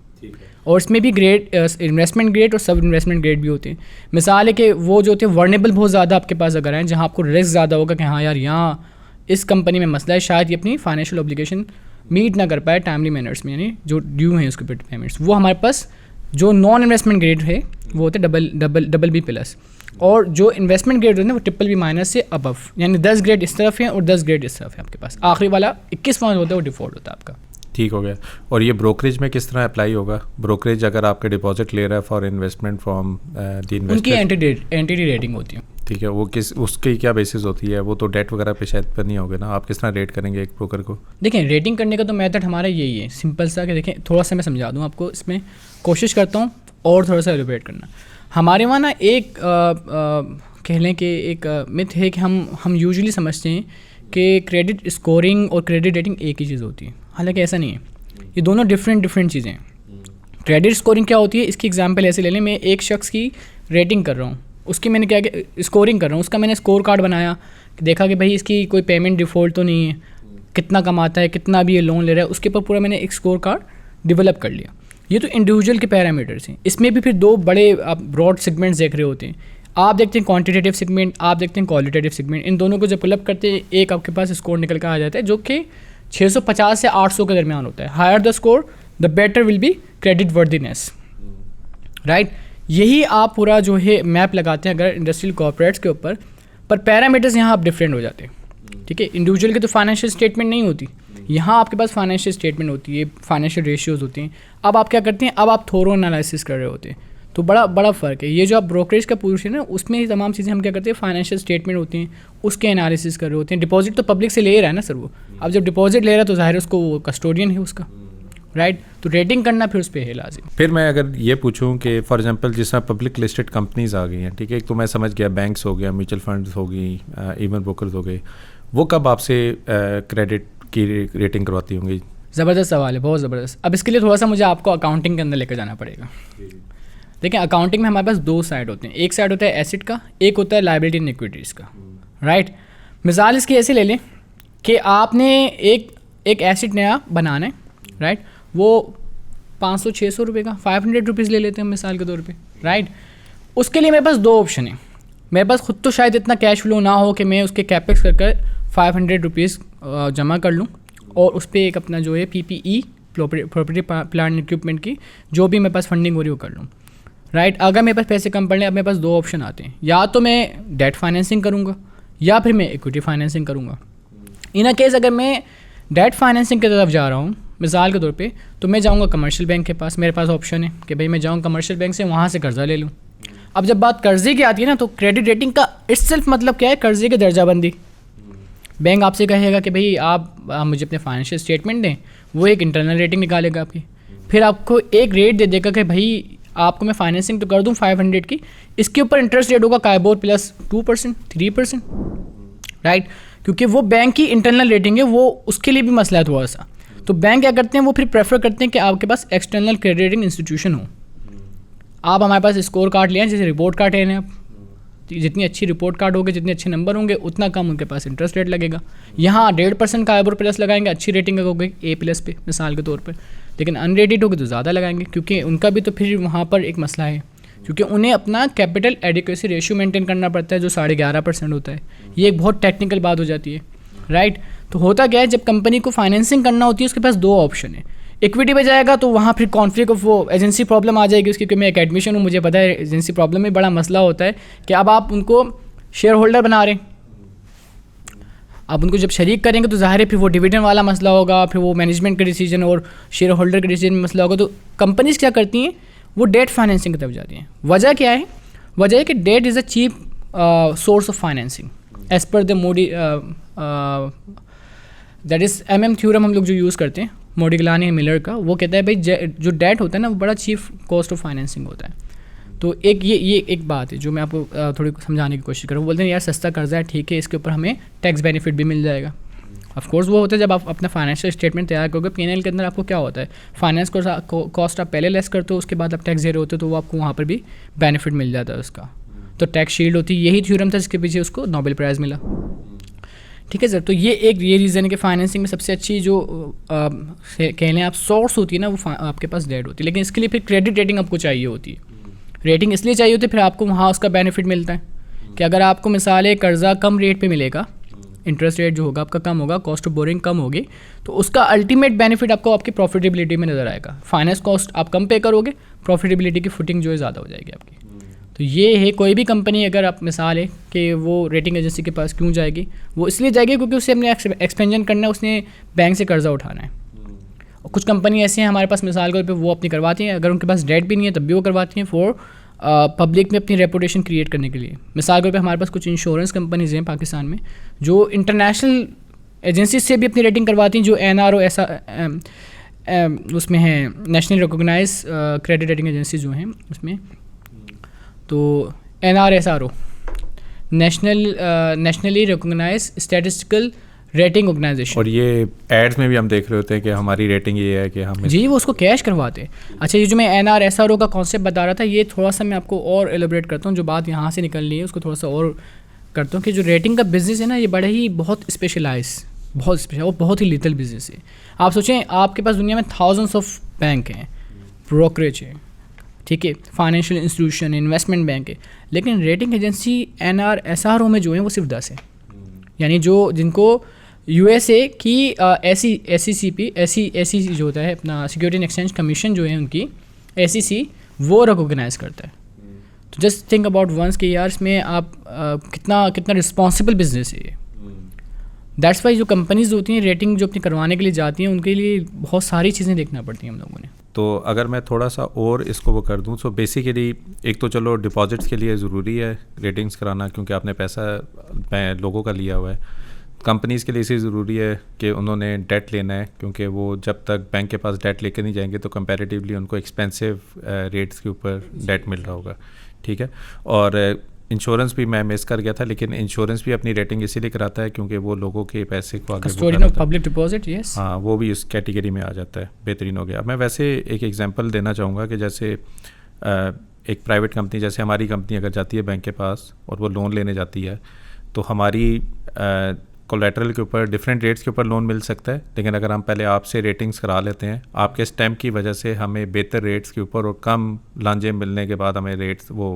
और इसमें भी ग्रेड इन्वेस्टमेंट ग्रेड और सब इन्वेस्टमेंट ग्रेड भी होते हैं। मिसाल है कि वो जो होते हैं वर्नेबल बहुत ज़्यादा आपके पास अगर हैं, जहाँ आपको रिस्क ज़्यादा होगा कि हाँ यार यहाँ इस कंपनी में मसला है, शायद ये अपनी फाइनेंशियल ऑब्लिगेशन मीट ना कर पाए टाइमली मैनर्स में, यानी जो ड्यू हैं उसके पेमेंट्स, वो हमारे पास जो नॉन इन्वेस्टमेंट ग्रेड है वो होते हैं BB+, और जो इन्वेस्टमेंट ग्रेड होते हैं वो BBB- से अबव, यानी 10 ग्रेड इस तरफ है और 10 ग्रेड इस तरफ है आपके पास। आखिरी वाला 21वां होता है वो डिफ़ॉल्ट होता है आपका। ठीक हो गया। और ये ब्रोकरेज में किस तरह अप्लाई होगा? ब्रोकरेज अगर आपके डिपॉजिट ले रहा है for investment from the investor, उनकी एंटिटी रेटिंग होती है। ठीक है, वो किस उसकी क्या बेसिस होती है? वो तो डेट वगैरह पे शायद पर नहीं होगे ना, आप किस तरह रेट करेंगे एक ब्रोकर को? देखें, रेटिंग करने का तो मेथड हमारा यही है, सिंपल सा कि देखें, थोड़ा सा मैं समझा दूँ आपको, इसमें कोशिश करता हूँ और थोड़ा सा एलिब्रेट करना। हमारे वहाँ ना एक कह लें कि एक मिथ है कि हम यूजुअली समझते हैं कि क्रेडिट स्कोरिंग और क्रेडिट रेटिंग एक ही चीज़ होती है, हालांकि ऐसा नहीं है, ये दोनों डिफरेंट चीज़ें हैं। क्रेडिट स्कोरिंग क्या होती है, इसकी एग्जांपल ऐसे ले लें, मैं एक शख्स की रेटिंग कर रहा हूँ, उसकी मैंने क्या स्कोरिंग कर रहा हूँ, उसका मैंने स्कोर कार्ड बनाया, देखा कि भाई इसकी कोई पेमेंट डिफ़ॉल्ट तो नहीं है, कितना कमाता है, कितना भी ये लोन ले रहा है, उसके ऊपर पूरा मैंने एक स्कोर कार्ड डेवलप कर लिया। ये तो इंडिविजुअल के पैरामीटर्स हैं। इसमें भी फिर दो बड़े आप ब्रॉड सेगमेंट्स देख रहे होते हैं, आप देखते हैं क्वांटिटेटिव सेगमेंट, आप देखते हैं क्वालिटेटिव सेगमेंट। इन दोनों को जब पुलअप करते हैं एक आपके पास स्कोर निकल कर आ जाता है जो कि 650 से 800 के दरमियान होता है। Higher the score the better will be credit worthiness, right. यही आप पूरा जो है मैप लगाते हैं अगर इंडस्ट्रियल कॉर्पोरेट्स के ऊपर, पर पैरामीटर्स यहाँ आप डिफरेंट हो जाते हैं, ठीक है। इंडिविजुअल की तो फाइनेंशियल स्टेटमेंट नहीं होती, यहाँ आपके पास फाइनेंशियल स्टेटमेंट होती है, फाइनेंशियल रेशियोज होती हैं। अब आप क्या करते हैं, अब आप थोरो एनालिसिस कर रहे होते हैं, तो बड़ा फ़र्क है। ये जो आप ब्रोकरेज का पूछ रहे हैं ना, उसमें ही तमाम चीज़ें हम क्या करते हैं, फाइनेंशियल स्टेटमेंट होती हैं, उसके एनालिसिस कर रहे होते हैं। डिपॉजिट तो पब्लिक से ले रहा है ना सर वो, अब जब डिपॉजिट ले रहा है तो ज़ाहिर उसको वो कस्टोडियन है उसका, राइट। तो रेटिंग करना फिर उस पर है लाजिम। फिर मैं अगर ये पूछूं कि फॉर एग्जांपल जिस तरह पब्लिक लिस्टेड कंपनीज आ गई हैं, ठीक है, एक तो मैं समझ गया बैंक्स हो गया, म्यूचुअल फंड्स हो गई, इवन ब्रोकर्स हो गए, वो कब आपसे क्रेडिट की रेटिंग करवाती होंगी? ज़बरदस्त सवाल है, बहुत ज़बरदस्त। अब इसके लिए थोड़ा सा मुझे आपको अकाउंटिंग के अंदर लेकर जाना पड़ेगा। देखिए, अकाउंटिंग में हमारे पास दो साइड होते हैं, एक साइड होता है एसेट का, एक होता है लायबिलिटी एंड इक्विटीज़ का, राइट। मिसाल इसकी ऐसे ले लें कि आपने एक एसेट नया बनाना है, राइट, वो 500-600 रुपये का, 500 रुपीज़ ले लेते हैं मिसाल के तौर पे, राइट। उसके लिए मेरे पास दो ऑप्शन है। मेरे पास खुद तो शायद इतना कैश फ्लो ना हो कि मैं उसके कैपेक्स कर 500 रुपीज़ जमा कर लूँ और उस पर एक अपना जो है PPE प्रॉपर्टी प्लांट इक्विपमेंट की जो भी मेरे पास फंडिंग हो रही है वो कर लूँ, राइट। अगर मेरे पास पैसे कम पड़ने, अब मेरे पास दो ऑप्शन आते हैं, या तो मैं डेट फाइनेंसिंग करूँगा या फिर मैं इक्विटी फाइनेंसिंग करूँगा। इन केस अगर मैं डेट फाइनेंसिंग की तरफ जा रहा हूँ मिसाल के तौर पे, तो मैं जाऊँगा कमर्शियल बैंक के पास। मेरे पास ऑप्शन है कि भाई मैं जाऊँ कमर्शियल बैंक से, वहाँ से कर्ज़ा ले लूँ। अब जब बात कर्जे की आती है ना, तो क्रेडिट रेटिंग का इट्सेल्फ मतलब क्या है, कर्जे की दर्जाबंदी। बैंक आपसे कहेगा कि भाई आप मुझे अपने फाइनेंशियल स्टेटमेंट दें, वो एक इंटरनल रेटिंग निकालेगा आपकी, फिर आपको एक रेट दे देगा कि भाई आपको मैं फाइनेंसिंग तो कर दूँ 500 की, इसके ऊपर इंटरेस्ट रेट होगा काइबोर प्लस 2%, 3%, राइट। क्योंकि वो बैंक की इंटरनल रेटिंग है, वो उसके लिए भी मसला है थोड़ा सा। तो बैंक क्या करते हैं, वो फिर प्रेफर करते हैं कि आपके पास एक्सटर्नल क्रेडिट रेटिंग इंस्टीट्यूशन हो। आप हमारे पास स्कोर कार्ड लें, जैसे रिपोर्ट कार्ड लें आप, जितनी अच्छी रिपोर्ट कार्ड होगी, जितने अच्छे नंबर होंगे, उतना कम उनके पास इंटरेस्ट रेट लगेगा। यहाँ 1.5% काइबोर प्लस लगाएंगे, अच्छी रेटिंग होगी A+ पे मिसाल के तौर पर, लेकिन अनरेटेड होगी तो ज़्यादा लगाएंगे, क्योंकि उनका भी तो फिर वहाँ पर एक मसला है, क्योंकि उन्हें अपना कैपिटल एडिक्वेसी रेशियो मेंटेन करना पड़ता है जो 11.5% होता है। ये एक बहुत टेक्निकल बात हो जाती है, राइट। तो होता क्या है, जब कंपनी को फाइनेंसिंग करना होती है उसके पास दो ऑप्शन है। इक्विटी पे जाएगा तो वहाँ फिर कॉन्फ्लिक्ट ऑफ वो एजेंसी प्रॉब्लम आ जाएगी उसकी, क्योंकि मैं एक एडमिशन हूँ, मुझे पता है एजेंसी प्रॉब्लम में बड़ा मसला होता है कि अब आप उनको शेयर होल्डर बना रहे हैं, आप उनको जब शरीक करेंगे तो ज़ाहिर है फिर वो डिविडेंड वाला मसला होगा, फिर वो मैनेजमेंट का डिसीजन और शेयर होल्डर के डिसीजन में मसला होगा। तो कंपनीज क्या करती हैं, वो डेट फाइनेंसिंग की तरफ जाती हैं। वजह क्या है, वजह है कि debt is a cheap source of financing as per the Modi, that is MM theorem हम लोग जो यूज़ करते हैं, मोडिग्लानी मिलर का, वो कहता है भाई जो डेट होता है ना, वो बड़ा चीप कॉस्ट ऑफ फाइनेंसिंग होता है। तो एक ये एक बात है जो मैं आपको थोड़ी समझाने की कोशिश करूँ। बोलते हैं यार सस्ता कर्जा है, ठीक है, इसके ऊपर हमें टैक्स बेनिफिट भी मिल जाएगा। ऑफ कोर्स वो होता है जब आप अपना फाइनेंशियल स्टेटमेंट तैयार करोगे, P&L के अंदर आपको क्या होता है, फाइनेंस कॉस्ट आप पहले लेस करते हो, उसके बाद आप टैक्स दे रहे होते हो, तो वो आपको वहाँ पर भी बेनिफिट मिल जाता है उसका। तो टैक्स शील्ड होती है, यही थ्योरम था जिसके पीछे उसको नोबेल प्राइज़ मिला, ठीक है सर। तो ये रीज़न है कि फाइनेंसिंग में सबसे अच्छी जो कह लें आप सोर्स होती है ना, वो आपके पास डेट होती है। लेकिन इसके लिए फिर क्रेडिट रेटिंग आपको चाहिए होती है। रेटिंग इसलिए चाहिए होती है, फिर आपको वहाँ उसका बेनिफिट मिलता है कि अगर आपको मिसाल है कर्ज़ा कम रेट पे मिलेगा, इंटरेस्ट रेट जो होगा आपका कम होगा, कॉस्ट ऑफ बोरिंग कम होगी, तो उसका अल्टीमेट बेनिफिट आपको आपकी प्रॉफिटेबिलिटी में नज़र आएगा। फाइनेंस कॉस्ट आप कम पे करोगे, प्रॉफिटेबिलिटी की फुटिंग जो है ज़्यादा हो जाएगी आपकी। तो ये है, कोई भी कंपनी अगर आप मिसाल है कि वो रेटिंग एजेंसी के पास क्यों जाएगी, वो इसलिए जाएगी क्योंकि उसे अपने एक्सपेंशन करना है, उसने बैंक से कर्जा उठाना है। कुछ कंपनी ऐसी हैं हमारे पास मिसाल के तौर पे वो अपनी करवाती हैं, अगर उनके पास डेट भी नहीं है तब भी वो करवाती हैं फॉर पब्लिक में अपनी रेपुटेशन क्रिएट करने के लिए। मिसाल के तौर पे हमारे पास कुछ इंश्योरेंस कंपनीज हैं पाकिस्तान में जो इंटरनेशनल एजेंसी से भी अपनी रेटिंग करवाती हैं, जो NRO ऐसा उसमें हैं, national recognize credit rating agency जो हैं उसमें, तो NRSRO, nationally recognize statistical rating organization. और ये एड्स में भी हम देख रहे होते हैं कि हमारी रेटिंग ये है कि हम जी वो उसको कैश करवाते हैं। अच्छा ये जो मैं NRSRO का कॉन्सेप्ट बता रहा था, ये थोड़ा सा मैं आपको और एलोबरेट करता हूँ, जो बात यहाँ से निकल रही है उसको थोड़ा सा और करता हूँ कि जो रेटिंग का बिज़नेस है ना, ये बड़ा ही बहुत स्पेशलाइज, बहुत स्पेशल और बहुत ही लिटल बिजनेस है। आप सोचें आपके पास दुनिया में थाउजेंड्स ऑफ बैंक हैं, ब्रोकरेज है, ठीक है, फाइनेंशियल इंस्टीट्यूशन, इन्वेस्टमेंट बैंक है, लेकिन रेटिंग एजेंसी NRSRO में जो है वो सिर्फ 10 है। यानी जो जिनको USA की SEC जो होता है अपना सिक्योरिटी एंड एक्सचेंज कमीशन जो है उनकी SEC वो रिकॉग्नाइज करता है। तो जस्ट थिंक अबाउट वंस कि यार इसमें आप कितना रिस्पॉन्सिबल बिजनेस है ये। दैट्स वाई जो कंपनीज होती हैं रेटिंग जो अपनी करवाने के लिए जाती हैं उनके लिए बहुत सारी चीज़ें देखना पड़ती हैं हम लोगों ने। तो अगर मैं थोड़ा सा और इसको वो कर दूं तो बेसिकली एक तो चलो डिपॉजिट्स के लिए ज़रूरी है रेटिंग्स कराना, क्योंकि आपने पैसा लोगों का लिया हुआ है। कंपनीज़ के लिए इसे ज़रूरी है कि उन्होंने डेट लेना है, क्योंकि वो जब तक बैंक के पास डेट लेकर नहीं जाएंगे तो कंपैरेटिवली उनको एक्सपेंसिव रेट्स के ऊपर डेट मिल रहा होगा, ठीक है। और इंश्योरेंस भी मैं मिस कर गया था, लेकिन इंश्योरेंस भी अपनी रेटिंग इसीलिए कराता है क्योंकि वो लोगों के पैसे को आगे custodian of public deposit, yes, हाँ वो भी उस कैटेगरी में आ जाता है। बेहतरीन हो गया। मैं वैसे एक एग्जांपल देना चाहूँगा कि जैसे एक प्राइवेट कंपनी जैसे हमारी कंपनी अगर जाती है बैंक के पास और वो लोन लेने जाती है तो हमारी कोलेटरल के ऊपर डिफरेंट रेट्स के ऊपर लोन मिल सकता है, लेकिन अगर हम पहले आपसे रेटिंग्स करा लेते हैं आपके स्टैम्प की वजह से हमें बेहतर रेट्स के ऊपर और कम लांझे मिलने के बाद हमें रेट्स वो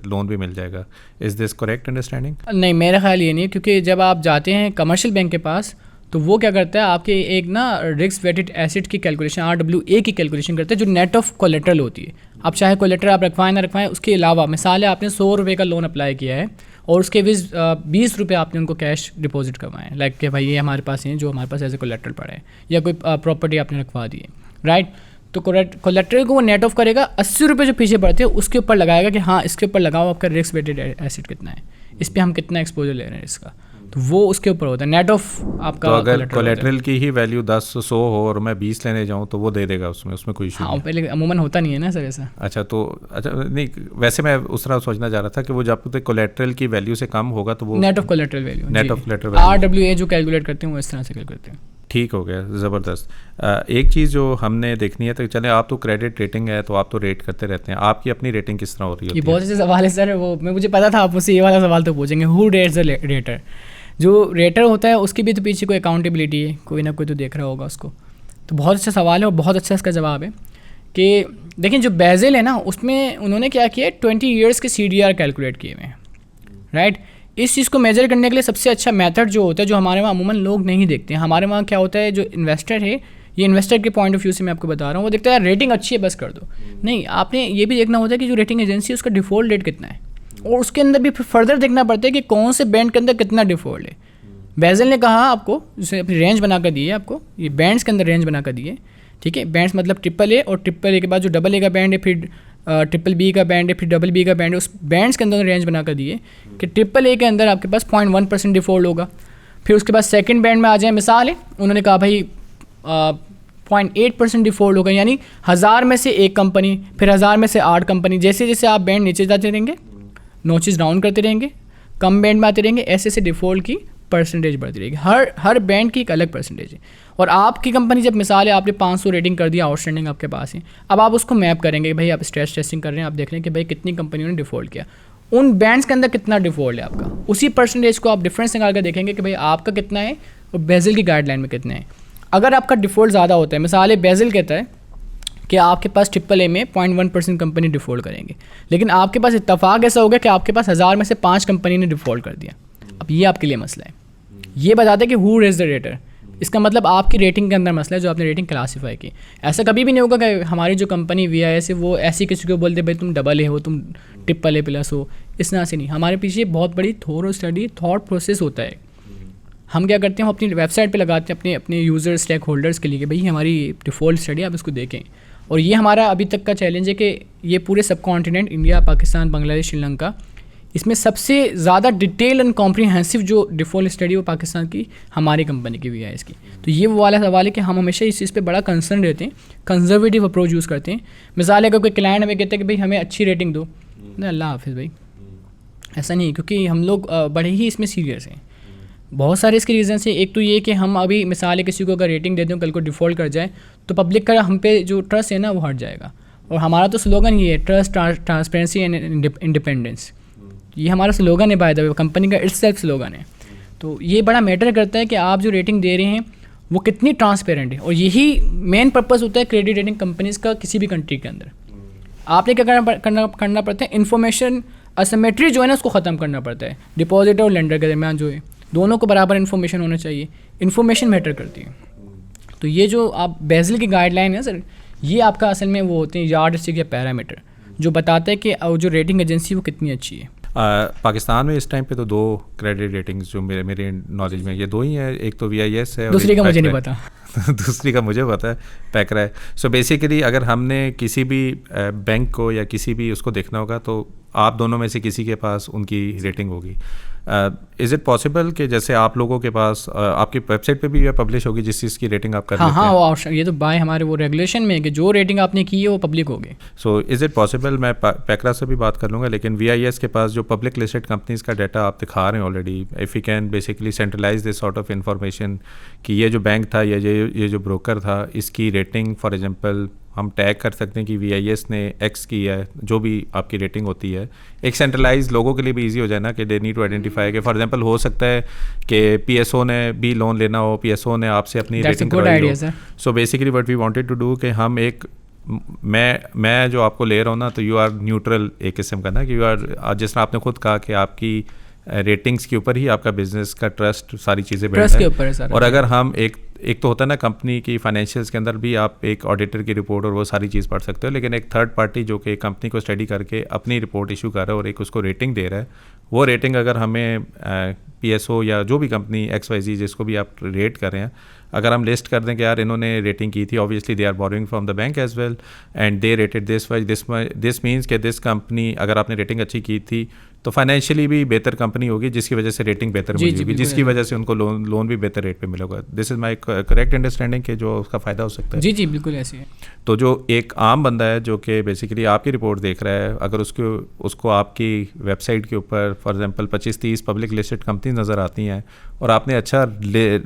लोन भी मिल जाएगा। Is this correct understanding? नहीं, मेरा ख्याल ये नहीं है, क्योंकि जब आप जाते हैं कमर्शियल बैंक के पास तो वो क्या करता है आपके एक ना रिस्क वेटेड एसिड की कैलकुलेशन RWA की कैलकुलेशन करता है जो नेट ऑफ कोलेटरल होती है। आप चाहे कोलेटरल आप रखवाएं ना रखवाएं, उसके अलावा मिसाल है आपने 100 रुपये का लोन अप्लाई किया है और उसके 20 रुपये आपने उनको कैश डिपॉजिट करवाएं, लाइक कि भाई ये हमारे पास हैं जो हमारे पास एज ए कोलेटरल पड़ा है, या कोई प्रॉपर्टी आपने रखवा दी है, राइट। तो कोलेटरल को वो नेट ऑफ करेगा, 80 रुपये जो पीछे पड़ते हैं उसके ऊपर लगाएगा कि हाँ इसके ऊपर लगाओ आपका रिस्क वेटेड एसिड कितना है, इस पर हम कितना एक्सपोजर ले रहे हैं इसका, तो वो उसके ऊपर होता है नेट ऑफ आपका। तो अगर कोलेटरल की ही वैल्यू 10-100 हो और मैं 20 लेने जाऊँ तो वो दे देगा उसमें कोई इशू? हाँ पहले अमूमन होता नहीं है ना सर ऐसा। अच्छा तो अच्छा नहीं, वैसे मैं उस तरह सोचना चाह रहा था कि वो जब तक कोलेटरल की वैल्यू से कम होगा तो वो net of collateral value, net of collateral value RWA जो कैलकुलेट करते हैं वो इस तरह से कैलकुलेट करते हैं। ठीक हो गया, ज़बरदस्त। एक चीज़ जो हमने देखनी है तो चले आप तो क्रेडिट रेटिंग है तो आप तो रेट करते रहते हैं, आपकी अपनी रेटिंग किस तरह हो रही है? ये बहुत अच्छे सवाल है सर, वो मुझे पता था आप मुझसे ये वाला सवाल तो पूछेंगे। Who rates the rater? जो रेटर होता है उसकी भी तो पीछे कोई अकाउंटेबिलिटी है, कोई ना कोई तो देख रहा होगा उसको। तो बहुत अच्छा सवाल है और बहुत अच्छा इसका जवाब है कि देखिए जो बेज़ल है ना उसमें उन्होंने क्या किया, 20 ईयर्स के CDR कैलकुलेट किए हुए हैं, राइट। इस चीज़ को मेजर करने के लिए सबसे अच्छा मेथड जो होता है, जो हमारे वहाँ अमूमन लोग नहीं देखते हैं, हमारे वहाँ क्या होता है, जो इन्वेस्टर है, ये इन्वेस्टर के पॉइंट ऑफ व्यू से मैं आपको बता रहा हूँ, वो देखता है रेटिंग अच्छी है बस कर दो। नहीं, आपने ये भी देखना होता है कि जो रेटिंग एजेंसी है उसका डिफ़ॉल्ट रेट कितना है, और उसके अंदर भी फर्दर देखना पड़ता है कि कौन से बैंड के अंदर कितना डिफ़ॉल्ट है। बेज़ल ने कहा आपको, जैसे अपनी रेंज बना कर दी है आपको, ये बैंड्स के अंदर रेंज बना कर दी है, ठीक है। बैंड्स मतलब AAA और AAA के बाद जो AA का बैंड है, फिर BBB का बैंड है, फिर BB का बैंड है, उस बैंड्स के अंदर रेंज बना कर दी है कि AAA के अंदर आपके पास 0.1% डिफ़ॉल्ट होगा। फिर उसके बाद सेकंड बैंड में आ जाए, मिसाल है उन्होंने कहा भाई 0.8% डिफ़ॉल्ट होगा, यानी 1000 में से 1 कंपनी, फिर 1000 में से 8 कंपनी। जैसे जैसे आप बैंड नीचे जाते रहेंगे, नोचेस डाउन करते रहेंगे, कम बैंड में आते रहेंगे, ऐसे ऐसे डिफ़ॉल्ट की परसेंटेज बढ़ती रहेगी। हर बैंड की एक अलग परसेंटेज है। और आपकी कंपनी जब मिसाल है आपने 500 रेटिंग कर दिया, आउटस्टैंडिंग आपके पास है, अब आप उसको मैप करेंगे, भाई आप स्ट्रेस टेस्टिंग कर रहे हैं, आप देख रहे हैं कि भाई कितनी कंपनियों ने डिफ़ॉल्ट किया, उन बैंड्स के अंदर कितना डिफ़ॉल्ट है आपका, उसी परसेंटेज को आप डिफरेंस निकाल कर देखेंगे कि भाई आपका कितना है और बेज़ल की गाइडलाइन में कितना है। अगर आपका डिफ़ॉल्ट ज़्यादा होता है, मिसाल है बेज़ल कहता है कि आपके पास AAA में 0.1% कंपनी डिफ़ॉल्ट करेंगे, लेकिन आपके पास इत्तफाक ऐसा हो गया कि आपके पास 1000 में से 5 कंपनी ने डिफ़ॉल्ट कर दिया। अब ये आपके लिए मसला है। ये बताते हैं कि हु रेज द रेटर, इसका मतलब आपकी रेटिंग के अंदर मसला है जो आपने रेटिंग क्लासीफाई की। ऐसा कभी भी नहीं होगा कि हमारी जो कंपनी VIS है वो ऐसी किसी को बोलते भाई तुम AA हो, तुम AAA+ हो, इस तरह से नहीं। हमारे पीछे बहुत बड़ी थोरो स्टडी थॉट प्रोसेस होता है। हम क्या करते हैं, हम अपनी वेबसाइट पे लगाते हैं अपने यूज़र स्टेक होल्डर्स के लिए कि भाई हमारी डिफ़ॉल्ट स्टडी आप इसको देखें। और ये हमारा अभी तक का चैलेंज है कि ये पूरे सब कॉन्टिनेंट इंडिया, पाकिस्तान, बांग्लादेश, श्रीलंका, इसमें सबसे ज़्यादा डिटेल एंड कॉम्प्रिहेंसिव जो डिफ़ॉल्ट स्टडी वो पाकिस्तान की हमारी कंपनी की भी है इसकी। तो ये वो वाला सवाल है कि हम हमेशा इस चीज़ पे बड़ा कंसर्न रहते हैं, कंजर्वेटिव अप्रोच यूज़ करते हैं। मिसाल है, अगर कोई क्लाइंट हमें कहता है कि भाई हमें अच्छी रेटिंग दो, अल्लाह हाफिज़ भाई, ऐसा नहीं, क्योंकि हम लोग बड़े ही इसमें सीरियस हैं। बहुत सारे इसके रीज़न हैं। एक तो ये कि हम अभी मिसाल है किसी को अगर रेटिंग देते हो, कल को डिफ़ॉल्ट कर जाए तो पब्लिक का हम पे जो ट्रस्ट है ना वो हट जाएगा। और हमारा तो स्लोगन ये है, ट्रस्ट, ट्रांसपेरेंसी एंड इंडिपेंडेंस। ये हमारा स्लोगन है, बाय द वे कंपनी का इट्सेल्फ स्लोगन है। तो ये बड़ा मैटर करता है कि आप जो रेटिंग दे रहे हैं वो कितनी ट्रांसपेरेंट है। और यही मेन पर्पस होता है क्रेडिट रेटिंग कंपनीज़ का किसी भी कंट्री के अंदर। आपने क्या करना पड़ता है, इन्फॉर्मेशन असिमेट्री जो है ना उसको ख़त्म करना पड़ता है। डिपॉजिटर और लेंडर के दरमियान जो है दोनों को बराबर इन्फॉर्मेशन होना चाहिए। इन्फॉर्मेशन मैटर करती है। तो ये जो आप बेज़ल की गाइडलाइन है सर, ये आपका असल में वो होते हैं यार्ड स्टिक या पैरामीटर जो बताता है कि जो रेटिंग एजेंसी वो कितनी अच्छी है। पाकिस्तान में इस टाइम पे तो 2 क्रेडिट रेटिंग्स जो मेरे नॉलेज में ये 2 ही हैं। एक तो VIS है, दूसरी का मुझे नहीं पता। दूसरी का मुझे पता है, पैकरा है। सो बेसिकली अगर हमने किसी भी बैंक को या किसी भी उसको देखना होगा तो आप दोनों में से किसी के पास उनकी रेटिंग होगी। इज़ इट पॉसिबल कि जैसे आप लोगों के पास आपकी वेबसाइट पे भी ये पब्लिश होगी जिस चीज़ की रेटिंग आप कर लेते हैं? हाँ, ये तो बाय हमारे वो रेगुलेशन में है कि जो रेटिंग आपने की है वो पब्लिक होगी। सो इज़ इट पॉसिबल, मैं पैकरा से भी बात कर लूँगा, लेकिन VIS के पास जो पब्लिक लिस्टेड कंपनीज़ का डाटा आप दिखा रहे हैं already, if you can basically centralize this sort of information कि ये जो बैंक था या ये जो ब्रोकर था, इसकी रेटिंग फॉर एग्जांपल हम टैग कर सकते हैं कि VIS ने X की है, जो भी आपकी रेटिंग होती है, एक सेंट्रलाइज लोगों के लिए भी इजी हो जाए ना कि दे नीड टू आइडेंटिफाई कि फॉर एग्जांपल हो सकता है कि PSO ने भी लोन लेना हो, PSO ने आपसे अपनी रेटिंग करवाई हो। So basically what we wanted to do कि हम एक मैं जो आपको ले रहा हूँ ना, तो यू आर न्यूट्रल एक किस्म का ना, कि यू आर, जिस तरह आपने खुद कहा कि आपकी रेटिंग्स के ऊपर ही आपका बिजनेस का ट्रस्ट, सारी चीज़ें ट्रस्ट के ऊपर है सारा। और अगर हम एक तो होता है ना कंपनी की फाइनेंशियल्स के अंदर भी आप एक ऑडिटर की रिपोर्ट और वो सारी चीज़ पढ़ सकते हो, लेकिन एक थर्ड पार्टी जो कि कंपनी को स्टडी करके अपनी रिपोर्ट इशू कर रहा है और एक उसको रेटिंग दे रहा है, वो रेटिंग अगर हमें PSO या जो भी कंपनी XYZ जिसको भी आप रेट कर रहे हैं, अगर हम लिस्ट कर दें कि यार इन्होंने रेटिंग की थी, obviously they are borrowing from the bank as well and they rated this means कि दिस कंपनी, अगर आपने रेटिंग अच्छी की थी तो फाइनेंशियली भी बेहतर कंपनी होगी, जिसकी वजह से रेटिंग बेहतर मिली होगी, जिसकी वजह से उनको लोन भी बेहतर रेट पे मिलेगा। This is my correct understanding कि जो उसका फ़ायदा हो सकता है। जी बिल्कुल ऐसे है। तो जो एक आम बंदा है जो कि बेसिकली आपकी रिपोर्ट देख रहा है, अगर उसको आपकी वेबसाइट के ऊपर for example 25-30 public listed company नज़र आती हैं और आपने अच्छा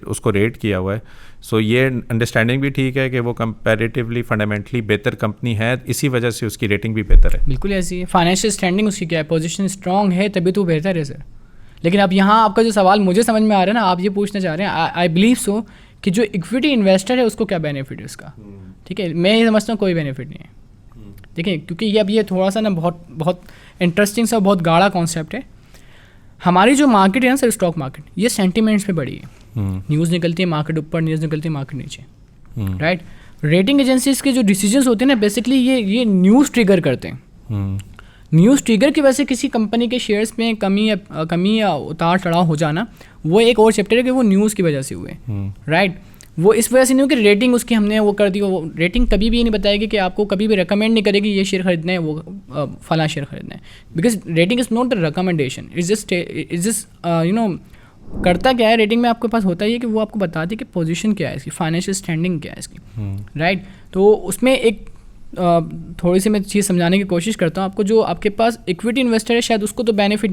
उसको रेट किया हुआ है, सो ये अंडरस्टैंडिंग भी ठीक है कि वो कंपैरेटिवली फंडामेंटली बेहतर कंपनी है, इसी वजह से उसकी रेटिंग भी बेहतर है। बिल्कुल ऐसी है। फाइनेंशियल स्टैंडिंग उसकी क्या है, पोजीशन स्ट्रांग है तभी तो बेहतर है सर। लेकिन अब यहाँ आपका जो सवाल मुझे समझ में आ रहा है ना, आप ये पूछना चाह रहे हैं, आई बिलीव सो कि जो इक्विटी इन्वेस्टर है उसको क्या बेनिफिट है उसका। ठीक है, मैं ये समझता हूँ कोई बेनिफिट नहीं है। देखिए, क्योंकि अब ये थोड़ा सा ना बहुत इंटरेस्टिंग सा, बहुत गाढ़ा कॉन्सेप्ट है। हमारी जो मार्केट है ना सर, स्टॉक मार्केट, ये सेंटिमेंट्स पे बड़ी है। न्यूज़ निकलती है मार्केट ऊपर, न्यूज़ निकलती है मार्केट नीचे, राइट। रेटिंग एजेंसीज के जो डिसीजंस होते हैं ना, बेसिकली ये न्यूज़ ट्रिगर करते हैं। न्यूज़ ट्रिगर की वजह से किसी कंपनी के शेयर्स में कमी या उतार चढ़ाव हो जाना, वो एक और चैप्टर है कि वो न्यूज़ की वजह से हुए, राइट। वो इस वजह से नहीं हो कि रेटिंग उसकी हमने वो कर दी। वो रेटिंग कभी भी ये नहीं बताएगी कि आपको कभी भी रिकमेंड नहीं करेगी ये शेयर खरीदना है, वो फला शेयर खरीदना है, because rating is not the recommendation, is just you know करता क्या है रेटिंग में आपके पास होता ही है कि वो आपको बताती है कि पोजीशन क्या है इसकी, फाइनेंशियल स्टैंडिंग क्या है इसकी, राइट। तो उसमें एक थोड़ी सी मैं चीज़ समझाने की कोशिश करता हूँ आपको। जो आपके पास इक्विटी इन्वेस्टर है शायद उसको तो बेनिफिट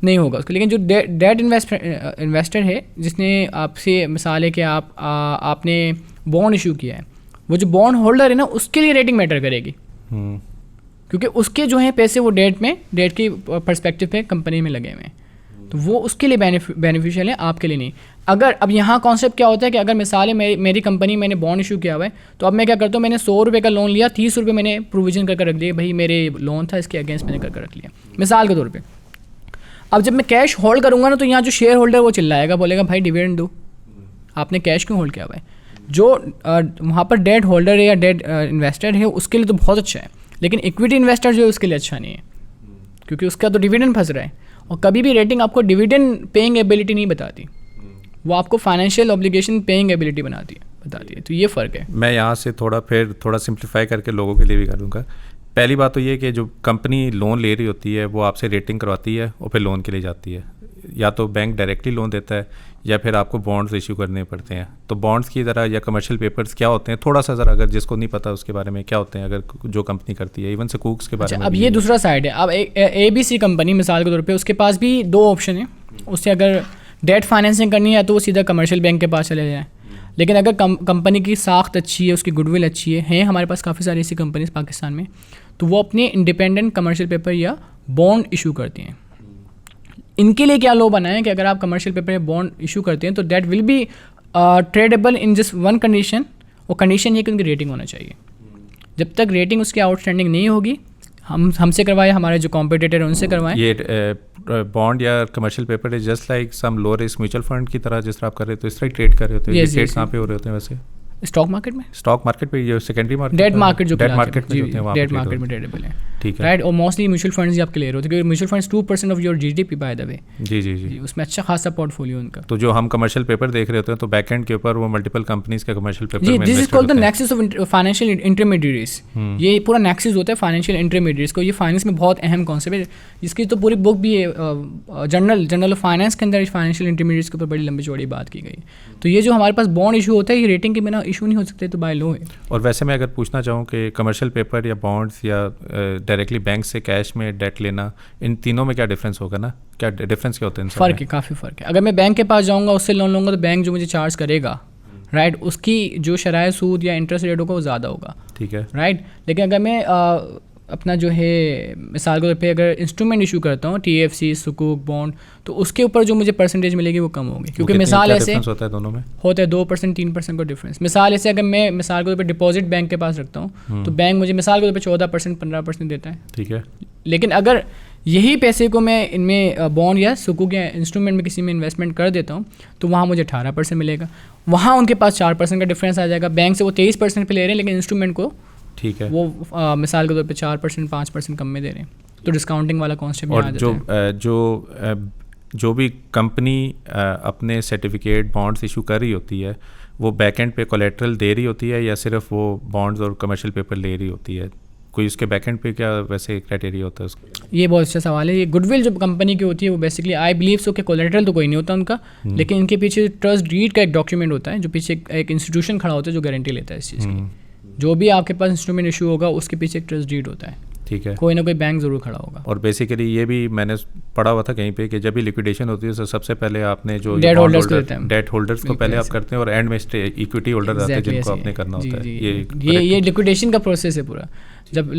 नहीं होगा उसको, लेकिन जो डेट इन्वेस्टर है जिसने आपसे मिसाल है कि आपने बॉन्ड इशू किया है, वो जो बॉन्ड होल्डर है ना उसके लिए रेटिंग मैटर करेगी, क्योंकि उसके जो है पैसे वो डेट की पर्सपेक्टिव पे कंपनी में लगे हुए हैं, तो वो उसके लिए बेनिफिशियल है, आपके लिए नहीं। अगर अब यहाँ कॉन्सेप्ट क्या होता है कि अगर मिसाल है मेरी कंपनी, मैंने बॉन्ड इशू किया हुआ है, तो अब मैं क्या करता हूँ, मैंने 100 रुपये का लोन लिया, 30 रुपये मैंने प्रोविजन करके रख दिया, भाई मेरे लोन था इसके अगेंस्ट मैंने करके रख लिया मिसाल के तौर पे। अब जब मैं कैश होल्ड करूँगा ना, तो यहाँ जो शेयर होल्डर वो चिल्लाएगा, बोलेगा भाई डिविडेंड दो, आपने कैश क्यों होल्ड किया हुआ है। जो वहाँ पर डेट होल्डर है या डेट इन्वेस्टर है उसके लिए तो बहुत अच्छा है, लेकिन इक्विटी इन्वेस्टर जो है उसके लिए अच्छा नहीं है, क्योंकि उसका तो डिविडेंड फंस रहा है। और कभी भी रेटिंग आपको डिविडेंड पेइंग एबिलिटी नहीं बताती, वो आपको फाइनेंशियल ऑब्लिगेशन पेइंग एबिलिटी बताती है। तो ये फ़र्क है। मैं यहाँ से थोड़ा सिंप्लीफाई करके लोगों के लिए भी करूँगा। पहली बात तो ये कि जो कंपनी लोन ले रही होती है वो आपसे रेटिंग करवाती है और फिर लोन के लिए जाती है। या तो बैंक डायरेक्टली लोन देता है या फिर आपको बॉन्ड्स इशू करने पड़ते हैं। तो बॉन्ड्स की ज़रा या कमर्शियल पेपर्स क्या होते हैं, थोड़ा सा ज़रा अगर जिसको नहीं पता उसके बारे में क्या होते हैं, अगर जो कंपनी करती है, इवन सकूक्स के बारे में। अब ये दूसरा साइड है। अब ABC कंपनी मिसाल के तौर पे उसके पास भी 2 ऑप्शन है। उससे अगर डेट फाइनेंसिंग करनी है तो वो सीधा कमर्शियल बैंक के पास चले जाएँ। लेकिन अगर कंपनी की साख्त अच्छी है, उसकी गुडविल अच्छी है हमारे पास काफ़ी सारी ऐसी कंपनीज पाकिस्तान में, तो वो अपने इंडिपेंडेंट कमर्शियल पेपर या बॉन्ड इशू करती हैं। इनके लिए क्या लॉ बना है कि अगर आप कमर्शियल पेपर या बॉन्ड इशू करते हैं तो that will be tradable in just one condition. वो कंडीशन ये कि उनकी रेटिंग होना चाहिए। जब तक रेटिंग उसकी आउटस्टैंडिंग नहीं होगी, हमसे करवाए, हमारे जो कॉम्पिटिटर हैं उनसे करवाएं। ये बॉन्ड या commercial paper is just like some low risk mutual fund की तरह जिस तरह आप कर रहे हो, तो इस तरह ट्रेड कर रहे होते हैं। ट्रेड कहाँ पे हो रहे होते हैं वैसे? स्टॉक मार्केट में। स्टॉक मार्केट पे, ये सेकेंडरी मार्केट, डेट मार्केट जो डेट मार्केट में होते हैं, वहाँ डेट मार्केट में ट्रेडेबल है। ठीक है, राइट। और मोस्टली म्यूचुअल फंड्स ही आप क्लियर होते हैं क्योंकि mutual funds 2% of your GDP by the way. जी, उसमें अच्छा खासा पोर्टफोलियो उनका। तो जो हम कमर्शियल पेपर देख रहे होते हैं तो बैकएंड के ऊपर वो मल्टीपल कंपनीज के कमर्शियल पेपर में this is called the nexus of financial intermediates. ये पूरा नेक्सस होता है फाइनेंशियल इंटरमीडिएट्स को। ये फाइनेंस में बहुत अहम कॉन्सेप्ट है, जिसकी तो पूरी बुक भी है। जर्नल ऑफ फाइनेंस के अंदर फाइनेंशियल इंटरमीडिएट्स के ऊपर बड़ी लंबी चौड़ी बात की गई। तो ये जो हमारे पास बॉन्ड इशू होता है, ये रेटिंग के बिना इशू नहीं हो सकते, तो बाय लॉ है। और वैसे मैं अगर पूछना चाहूँ कि कमर्शियल पेपर या बॉन्ड्स या डायरेक्टली बैंक से कैश में डेट लेना, इन तीनों में क्या डिफरेंस होगा ना? क्या डिफरेंस क्या होता है? फ़र्क है, काफ़ी फ़र्क है। अगर मैं बैंक के पास जाऊँगा, उससे लोन लूँगा, तो बैंक जो मुझे चार्ज करेगा, राइट, उसकी जो शराय सूद या इंटरेस्ट रेट होगा वो ज़्यादा होगा। ठीक है, राइट। लेकिन अगर मैं अपना जो है मिसाल के तौर पे अगर इंस्ट्रूमेंट इशू करता हूँ, TFC, सुकूक, बॉन्ड, तो उसके ऊपर जो मुझे परसेंटेज मिलेगी वो कम होगी। क्योंकि मिसाल ऐसे होता है दोनों में, होता है 2% 3% का डिफरेंस। मिसाल ऐसे अगर मैं मिसाल के तौर पे डिपॉजिट बैंक के पास रखता हूँ तो बैंक मुझे मिसाल के तौर पे 14% 15% देता है। ठीक है। लेकिन अगर यही पैसे को मैं इनमें बॉन्ड या सुकूक या इंस्ट्रूमेंट में किसी में इन्वेस्टमेंट कर देता हूँ तो वहाँ मुझे 18% मिलेगा। वहाँ उनके पास 4% का डिफरेंस आ जाएगा। बैंक से वो 23% पे ले रहे हैं, लेकिन इंस्ट्रूमेंट को ठीक है वो मिसाल के तौर पे 4% 5% कम में दे रहे हैं। तो डिस्काउंटिंग वाला कॉन्सेप्ट और जो भी कंपनी अपने सर्टिफिकेट बॉन्ड्स इशू कर रही होती है वो बैकएंड पे कोलेट्रल दे रही होती है या सिर्फ वो बॉन्ड्स और कमर्शियल पेपर ले रही होती है? कोई उसके बैकएंड पे क्या वैसे क्राइटेरिया होता है उसका? ये बहुत अच्छा सवाल है। ये गुडविल जो कंपनी की होती है वो बेसिकली आई बिलीव सो कि कोलेट्रल तो कोई नहीं होता उनका, लेकिन इनके पीछे ट्रस्ट डीड का एक डॉक्यूमेंट होता है जो पीछे एक इंस्टीट्यूशन खड़ा होता है जो गारंटी लेता है इस चीज़ की। जो भी आपके पास इंस्ट्रूमेंट इशू होगा उसके पीछे एक ट्रस्ट डीड होता है। ठीक है, कोई ना कोई बैंक ज़रूर खड़ा होगा। और बेसिकली ये भी मैंने पढ़ा हुआ था कहीं पे कि जब भी लिक्विडेशन होती है तो सबसे पहले आपने जो डेट होल्डर्स को पहले आप करते हैं और एंड में इक्विटी होल्डर आते हैं जिनको आपने करना होता है। ये लिक्विडेशन का प्रोसेस है पूरा। जब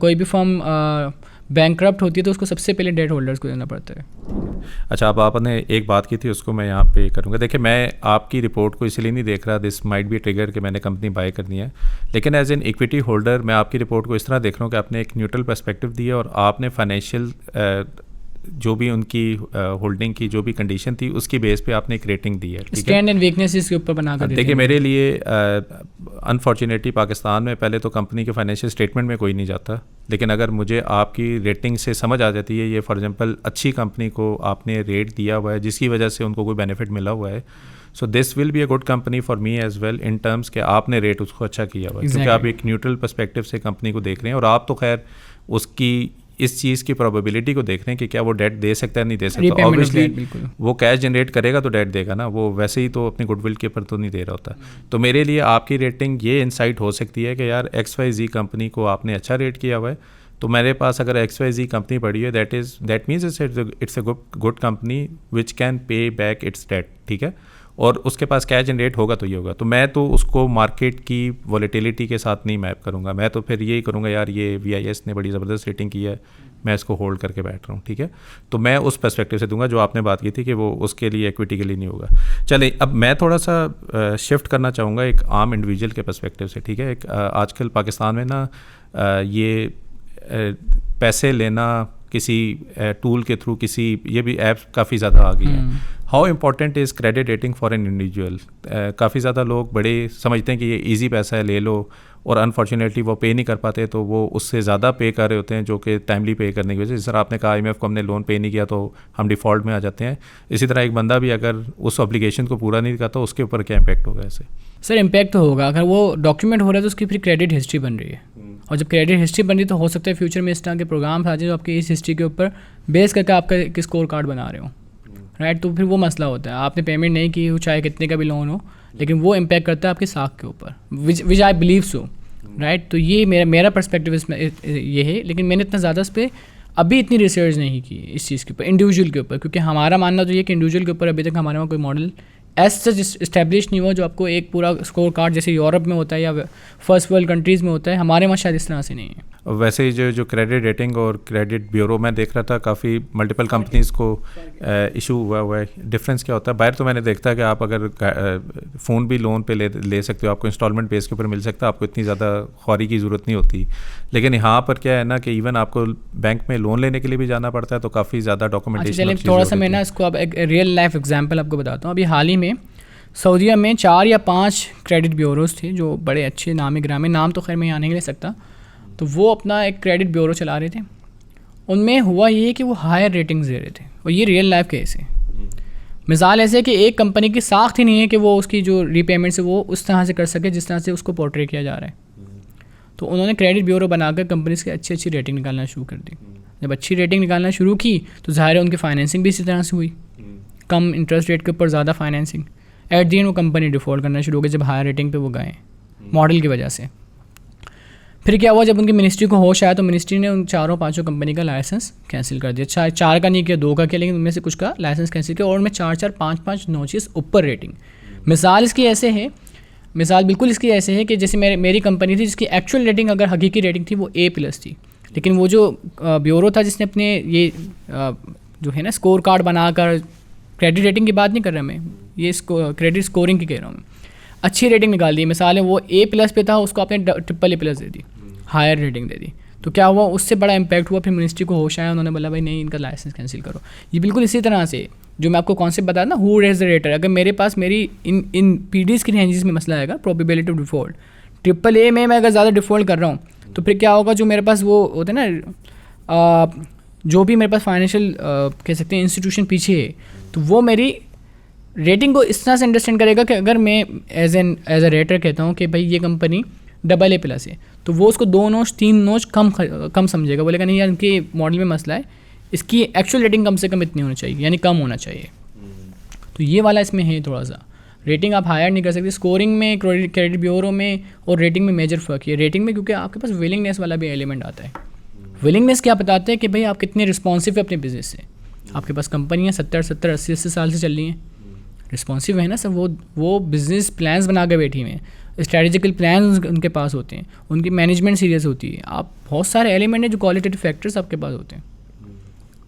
कोई भी फर्म बैंकक्रप्ट होती है तो उसको सबसे पहले डेट होल्डर्स को देना पड़ता है। अच्छा, अब आपने एक बात की थी उसको मैं यहाँ पे करूँगा। देखिए, मैं आपकी रिपोर्ट को इसलिए नहीं देख रहा, दिस माइट बी ट्रिगर कि मैंने कंपनी बाय करनी है, लेकिन एज एन इक्विटी होल्डर मैं आपकी रिपोर्ट को इस तरह देख रहा हूँ कि आपने एक न्यूट्रल पर्सपेक्टिव दी है और आपने फाइनेंशियल जो भी उनकी होल्डिंग की जो भी कंडीशन थी उसकी बेस पे आपने एक रेटिंग दी है। स्ट्रेंथ एंड वीकनेसेस के ऊपर बना कर देखिए, मेरे लिए अनफॉर्चुनेटली पाकिस्तान में पहले तो कंपनी के फाइनेंशियल स्टेटमेंट में कोई नहीं जाता, लेकिन अगर मुझे आपकी रेटिंग से समझ आ जाती है ये फॉर एग्जांपल अच्छी कंपनी को आपने रेट दिया हुआ है जिसकी वजह से उनको कोई बेनिफिट मिला हुआ है, so this will be a good company for me as well in terms कि आपने रेट उसको अच्छा किया हुआ है। क्योंकि आप एक न्यूट्रल पर्सपेक्टिव से कंपनी को देख रहे हैं और आप तो खैर उसकी इस चीज़ की प्रोबेबिलिटी को देख रहे हैं कि क्या वो डेट दे सकता है नहीं दे सकता। ऑब्वियसली वो कैश जनरेट करेगा तो डेट देगा ना, वो वैसे ही तो अपनी गुडविल के ऊपर तो नहीं दे रहा होता। तो मेरे लिए आपकी रेटिंग ये इंसाइट हो सकती है कि यार XYZ कंपनी को आपने अच्छा रेट किया हुआ है, तो मेरे पास अगर XYZ कंपनी पड़ी है that means it's a good company which can pay back its debt. ठीक है, और उसके पास कैश जनरेट होगा तो ये होगा। तो मैं तो उसको मार्केट की वॉलेटिलिटी के साथ नहीं मैप करूँगा, मैं तो फिर यही करूँगा यार ये VIS ने बड़ी ज़बरदस्त रेटिंग की है, मैं इसको होल्ड करके बैठ रहा हूँ। ठीक है, तो मैं उस पर्सपेक्टिव से दूंगा जो आपने बात की थी कि वो उसके लिए इक्विटी के लिए नहीं होगा। चले, अब मैं थोड़ा सा शिफ्ट करना चाहूँगा एक आम इंडिविजुअल के पर्सपेक्टिव से। ठीक है, एक आजकल पाकिस्तान में ना ये पैसे लेना किसी टूल के थ्रू, किसी ये भी ऐप्स काफ़ी ज़्यादा आ गई हैं। How important is credit rating for an individual? काफ़ी ज़्यादा लोग बड़े समझते हैं कि ये ईजी पैसा है, ले लो, और अनफॉर्चुनेटली वो पे नहीं कर पाते, तो वो उससे ज़्यादा पे कर रहे होते हैं, जो कि टाइमली पे करने की वजह से, जिस तरह आपने कहा IMF को हमने लोन पे नहीं किया तो हम डिफ़ॉल्ट में आ जाते हैं। इसी तरह एक बंदा भी अगर उस ऑब्लिगेशन को पूरा नहीं करता, उसके ऊपर क्या इम्पैक्ट होगा ऐसे? सर इम्पैक्ट तो होगा, अगर वो डॉक्यूमेंट हो रहा है तो उसकी फिर क्रेडिट हिस्ट्री बन रही है, और जब क्रेडिट हिस्ट्री बन रही है तो हो सकता है फ्यूचर में इस तरह के प्रोग्राम आ जाए जो आपकी इस हिस्ट्री के ऊपर बेस करके आपका एक स्कोर कार्ड बना रहे हो, राइट। तो फिर वो मसला होता है, आपने पेमेंट नहीं की हो चाहे कितने का भी लोन हो, लेकिन वो इम्पैक्ट करता है आपकी साख के ऊपर, विच आई बिलीव सो, राइट। तो ये मेरा पर्सपेक्टिव इसमें ये है, लेकिन मैंने इतना ज़्यादा इस पर अभी इतनी रिसर्च नहीं की इस चीज़ के ऊपर, इंडिविजुअल के ऊपर, क्योंकि हमारा मानना तो ये कि इंडिविजुअल के ऊपर अभी तक हमारे वहाँ कोई मॉडल एज सच इस्टेब्लिश नहीं हुआ जो आपको एक पूरा स्कोर कार्ड जैसे यूरोप में होता है या फर्स्ट वर्ल्ड कंट्रीज़ में होता है, हमारे वहाँ शायद इस तरह से नहीं है। वैसे ही जो क्रेडिट रेटिंग और क्रेडिट ब्यूरो मैं देख रहा था, काफ़ी मल्टीपल कंपनीज़ को इशू हुआ है। डिफरेंस क्या होता है? बाहर तो मैंने देखता है कि आप अगर फ़ोन भी लोन पे ले सकते हो, आपको इंस्टॉलमेंट बेस के ऊपर मिल सकता है, आपको इतनी ज़्यादा ख्वारी की ज़रूरत नहीं होती। लेकिन यहाँ पर क्या है ना कि इवन आपको बैंक में लोन लेने के लिए भी जाना पड़ता है, तो काफ़ी ज़्यादा डॉक्यूमेंटेशन। चलिए थोड़ा सा मैं ना इसको अब एक रियल लाइफ एग्जाम्पल आपको बताता हूँ। अभी हाल ही में सऊदीया में 4 या 5 क्रेडिट ब्यूरोज़ थे जो बड़े अच्छे नामी ग्रामी, नाम तो खैर मैं यहाँ नहीं ले सकता, तो वो अपना एक क्रेडिट ब्यूरो चला रहे थे। उनमें हुआ ये कि वो हायर रेटिंग्स दे रहे थे, और ये रियल लाइफ केस है। मिसाल ऐसे कि एक कंपनी की साख्त ही नहीं है कि वो उसकी जो रीपेमेंट्स है वो उस तरह से कर सके जिस तरह से उसको पोर्ट्रे किया जा रहा है। तो उन्होंने क्रेडिट ब्यूरो बनाकर कंपनीज़ की अच्छी रेटिंग निकालना शुरू कर दी। जब अच्छी रेटिंग निकालना शुरू की तो ज़ाहिर है उनकी फाइनेंसिंग भी इसी तरह से हुई, कम इंटरेस्ट रेट के ऊपर ज़्यादा फाइनेंसिंग। एट दी एंड वो कंपनी डिफ़ॉल्ट करना शुरू हो गई जब हायर रेटिंग पे वो गए मॉडल की वजह से। फिर क्या हुआ, जब उनकी मिनिस्ट्री को होश आया तो मिनिस्ट्री ने उन 4-5 कंपनी का लाइसेंस कैंसिल कर दिया। 4 का नहीं किया, 2 का किया, लेकिन उनमें से कुछ का लाइसेंस कैंसिल किया, और उनमें 4-4, 5-5 नॉचेस ऊपर रेटिंग। मिसाल इसकी ऐसे है, मिसाल बिल्कुल इसकी ऐसे है कि जैसे मेरी कंपनी थी जिसकी एक्चुअल रेटिंग अगर हकीकी रेटिंग थी वो A+ थी, लेकिन वो जो ब्यूरो था जिसने अपने ये जो है ना स्कोर कार्ड बनाकर, क्रेडिट रेटिंग की बात नहीं कर रहा मैं, ये क्रेडिट स्कोरिंग की कह रहा हूँ मैं, अच्छी रेटिंग निकाल दी। मिसाल है वो A+ पे था, उसको आपने AAA+ दे दी, हायर रेटिंग दे दी। तो क्या हुआ, उससे बड़ा इम्पैक्ट हुआ। फिर मिनिस्ट्री को होश आया, उन्होंने बोला भाई नहीं, इनका लाइसेंस कैंसिल करो। ये बिल्कुल इसी तरह से जो मैं आपको कॉन्सेप्ट बताया ना, हु रेज द रेटर, अगर मेरे पास मेरी इन PDs की रेंजेस में मसला आएगा, प्रोबेबिलिटी ऑफ डिफ़ॉल्ट, AAA में मैं अगर ज़्यादा डिफ़ॉल्ट कर रहा हूँ तो फिर क्या होगा, जो मेरे पास वो होते हैं ना, जो भी मेरे पास फाइनेंशियल कह सकते हैं इंस्टीट्यूशन पीछे है, तो वो मेरी रेटिंग को इस तरह से अंडरस्टैंड करेगा कि अगर मैं एज अ रेटर कहता हूँ कि भाई ये कंपनी AA+ है, तो वो उसको 2 नॉच 3 नॉच कम समझेगा, बोलेगा नहीं यार इनके मॉडल में मसला है, इसकी एक्चुअल रेटिंग कम से कम इतनी होनी चाहिए, यानी कम होना चाहिए। तो ये वाला इसमें है थोड़ा सा, रेटिंग आप हायर नहीं कर सकते। स्कोरिंग में, क्रेडिट ब्यूरो में और रेटिंग में मेजर फ़र्क है। रेटिंग में क्योंकि आपके पास विलिंगनेस वाला भी एलिमेंट आता है। विलिंगनेस क्या बताते हैं कि भाई आप कितने रिस्पॉन्सिव है अपने बिजनेस से। आपके पास कंपनियाँ 70, 80 साल से चल रही हैं, रिस्पॉन्सिव है ना सर, वो बिजनेस प्लान्स बना के बैठी हुई हैं, स्ट्रेटेजिकल प्लान उनके पास होते हैं, उनकी मैनेजमेंट सीरियस होती है। आप बहुत सारे एलिमेंट हैं जो क्वालिटेटिव फैक्टर्स आपके पास होते हैं,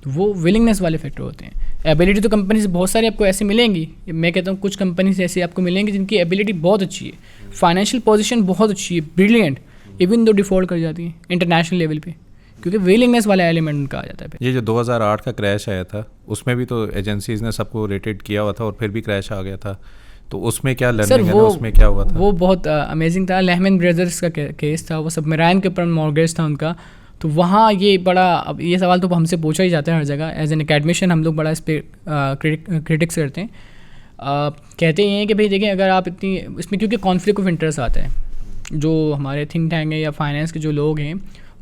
तो वो विलिंगनेस वाले फैक्टर होते हैं। एबिलिटी तो कंपनी से बहुत सारी आपको ऐसे मिलेंगी, मैं कहता हूँ कुछ कंपनी से ऐसे आपको मिलेंगी जिनकी एबिलिटी बहुत अच्छी है, फाइनेंशियल पोजीशन बहुत अच्छी है, ब्रिलियंट, इवन दो डिफ़ॉल्ट कर जाती है इंटरनेशनल लेवल पे, क्योंकि विलिंगनेस वाला एलिमेंट उनका आ जाता है। ये जो 2008 का क्रैश आया था उसमें भी तो एजेंसीज़ ने सबको रेटेड किया हुआ था और फिर भी क्रैश आ गया था, तो उसमें क्या लर्निंग है ना, उसमें क्या हुआ था? वो बहुत अमेजिंग था। लेहमैन ब्रदर्स का केस था, वो सबमराइन के ऊपर मॉर्गेज था उनका। तो वहाँ ये बड़ा, अब ये सवाल तो हमसे पूछा ही जाता है हर जगह, एज एन एकेडमिशियन हम लोग बड़ा इस पर क्रिटिक्स करते हैं। कहते हैं कि भाई देखिए अगर आप इतनी इसमें, क्योंकि कॉन्फ्लिक्ट ऑफ इंटरेस्ट आता है, जो हमारे थिंक टैंक हैं या फाइनेंस के जो लोग हैं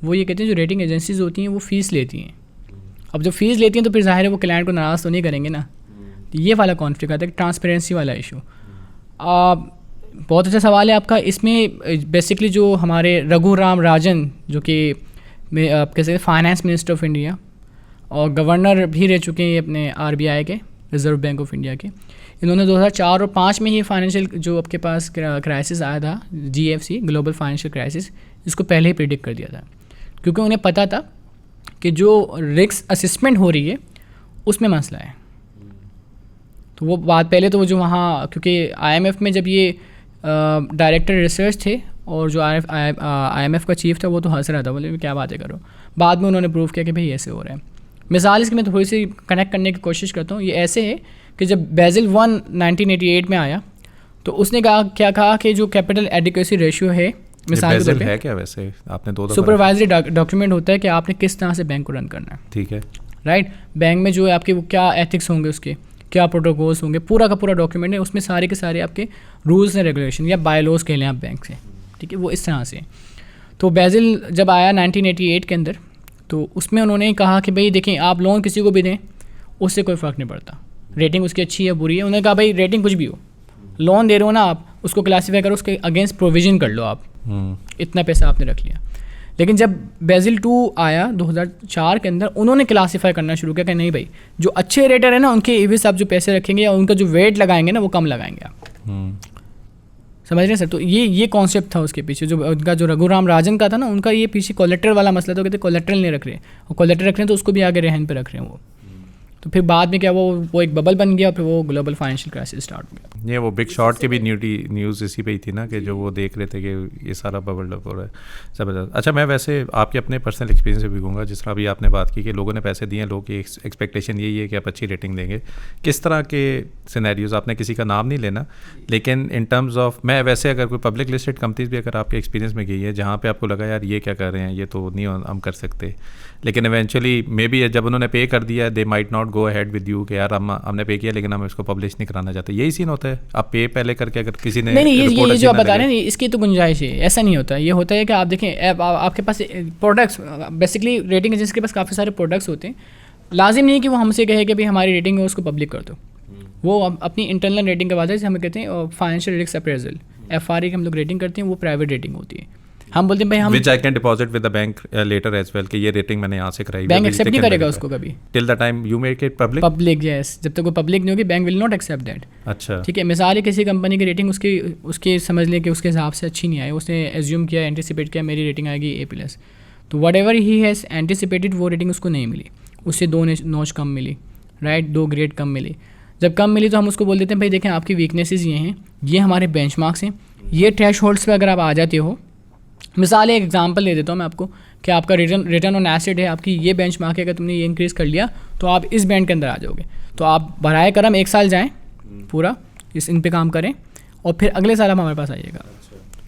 वो ये कहते हैं जो रेटिंग एजेंसीज होती हैं वो फ़ीस लेती हैं। अब जब फ़ीस लेती हैं तो फिर ज़ाहिर है वो क्लाइंट को नाराज़ तो नहीं करेंगे ना, तो ये वाला कॉन्फ्लिक्ट आता है, ट्रांसपेरेंसी वाला इशू। बहुत अच्छा सवाल है आपका। इसमें बेसिकली जो हमारे रघुराम राजन, जो कि आप कह सकते हैं फाइनेंस मिनिस्टर ऑफ इंडिया और गवर्नर भी रह चुके हैं अपने RBI के, रिज़र्व बैंक ऑफ इंडिया के, इन्होंने 2004 और 2005 में ही फाइनेंशियल जो आपके पास क्राइसिस आया था, GFC ग्लोबल फाइनेंशियल क्राइसिस, इसको पहले ही प्रिडिक्ट कर दिया था, क्योंकि उन्हें पता था कि जो रिस्क असेसमेंट हो रही है उसमें मसला है। तो वो बात पहले तो वो जो वहाँ, क्योंकि IMF में जब ये डायरेक्टर रिसर्च थे और जो IMF का चीफ था वो तो हंस रहा था, बोले क्या बातें करो। बाद में उन्होंने प्रूव किया कि भाई ऐसे हो रहा है। मिसाल इसकी मैं थोड़ी सी कनेक्ट करने की कोशिश करता हूँ। ये ऐसे है कि जब बेसिल 1 1988 में आया तो उसने क्या कहा कि जो कैपिटल एडिक्वेसी रेशियो है, मिसाल के तौर पे है क्या वैसे आपने दो सुपरवाइजरी डॉक्यूमेंट होता है कि आपने किस तरह से बैंक को रन करना है, ठीक है, राइट। बैंक में जो है आपके क्या एथिक्स होंगे, उसके क्या प्रोटोकॉल्स होंगे, पूरा का पूरा डॉक्यूमेंट है, उसमें सारे के सारे आपके रूल्स एंड रेगुलेशन या बायलॉज कह लें आप बैंक से, ठीक है, वो इस तरह से। तो बेसिल जब आया 1988 के अंदर, तो उसमें उन्होंने कहा कि भाई देखें, आप लोन किसी को भी दें उससे कोई फ़र्क नहीं पड़ता, रेटिंग उसकी अच्छी है बुरी है। उन्होंने कहा भाई रेटिंग कुछ भी हो, लोन दे रहे हो ना आप, उसको क्लासीफाई करो, उसके अगेंस्ट प्रोविजन कर लो आप, इतना पैसा आपने रख लिया। लेकिन जब बेसिल 2 आया 2004 के अंदर, उन्होंने क्लासीफाई करना शुरू किया कि नहीं भाई, जो अच्छे रेटर है ना उनके एविस आप जो पैसे रखेंगे या उनका जो वेट लगाएंगे ना वो कम लगाएंगे आप, समझ रहे हैं सर। तो ये कॉन्सेप्ट था उसके पीछे, जो उनका जो रघुराम राजन का था ना, उनका ये पीछे कोलेट्रल वाला मसला था, कहते कोलेट्रल नहीं रख रहे, और कोलेट्रल रख रहे हैं तो उसको भी आगे रहन पे रख रहे हैं वो। तो फिर बाद में क्या वो एक बबल बन गया, फिर वो ग्लोबल फाइनेंशियल क्राइसिस स्टार्ट हो गया। ये वो बिग शॉट की भी न्यूज़ इसी पे ही थी ना, कि जो वो देख रहे थे कि ये सारा बबल डब हो रहा है, ज़बरदस्त। अच्छा, मैं वैसे आपके अपने पर्सनल एक्सपीरियंस से भी कहूँगा, जिस तरह अभी आपने बात की कि लोगों ने पैसे दिए हैं, लोगों की एक्सपेक्टेशन यही है कि आप अच्छी रेटिंग देंगे। किस तरह के सिनेरियोज़, आपने किसी का नाम नहीं लेना, लेकिन इन टर्म्स ऑफ, मैं वैसे अगर कोई पब्लिक लिस्टेड कंपनीज भी अगर आपके एक्सपीरियंस में गई है जहाँ पे आपको लगा यार ये क्या कर रहे हैं, ये तो नहीं हम कर सकते, लेकिन इवेंचुअली मे बी जब उन्होंने पे कर दिया, they might not go ahead with you कि यार हमने पे किया लेकिन हम इसको पब्लिश नहीं कराना चाहते, यही सीन होता है? आप पे पहले करके अगर किसी ने नहीं, ये जो आप बता रहे हैं इसकी तो गुंजाइश है, ऐसा नहीं होता। ये होता है कि आप देखें आपके पास प्रोडक्ट्स, बेसिकली रेटिंग एजेंसी के पास काफ़ी सारे प्रोडक्ट्स होते हैं, लाजिम नहीं कि वो हमसे कहे कि भाई हमारी रेटिंग है उसको पब्लिक कर दो। वो अपनी इंटरनल रेटिंग के बाद जैसे हमें कहते हैं फाइनेंशियल रिस्क अप्रेजल, FRA की हम लोग रेटिंग करते हैं, वो प्राइवेट रेटिंग होती है। हम बोलते हैं भाई हम which I can deposit with the bank letter as well कि ये रेटिंग मैंने यहाँ से कराई, बैंक एक्सेप्ट नहीं करेगा उसको कभी till the time you make it public. Yes, जब तक वो पब्लिक नहीं होगी bank will not accept that. अच्छा, ठीक है। मिसाल है किसी कंपनी की रेटिंग उसकी समझ लें कि उसके हिसाब से अच्छी नहीं आई, उसने एज्यूम किया, एंटिसिपेट किया मेरी रेटिंग आएगी A+, तो what ever he has anticipated वो रेटिंग उसको नहीं मिली, उससे 2 नॉच कम मिली, राइट, 2 ग्रेड कम मिली। जब कम मिली तो हम उसको बोल देते हैं भाई देखें आपकी वीकनेसेस ये हैं, ये हमारे बेंचमार्क्स हैं, ये थ्रेशहोल्ड्स पे अगर आप आ जाते हो, मिसाल एक एग्जांपल दे देता हूँ मैं आपको कि आपका रिटर्न ऑन एसेट है, आपकी ये बेंचमार्क है, अगर तुमने ये इंक्रीज़ कर लिया तो आप इस बैंड के अंदर आ जाओगे। तो आप बराए करम 1 साल जाएँ पूरा इन पे काम करें और फिर अगले साल आप हमारे पास आइएगा।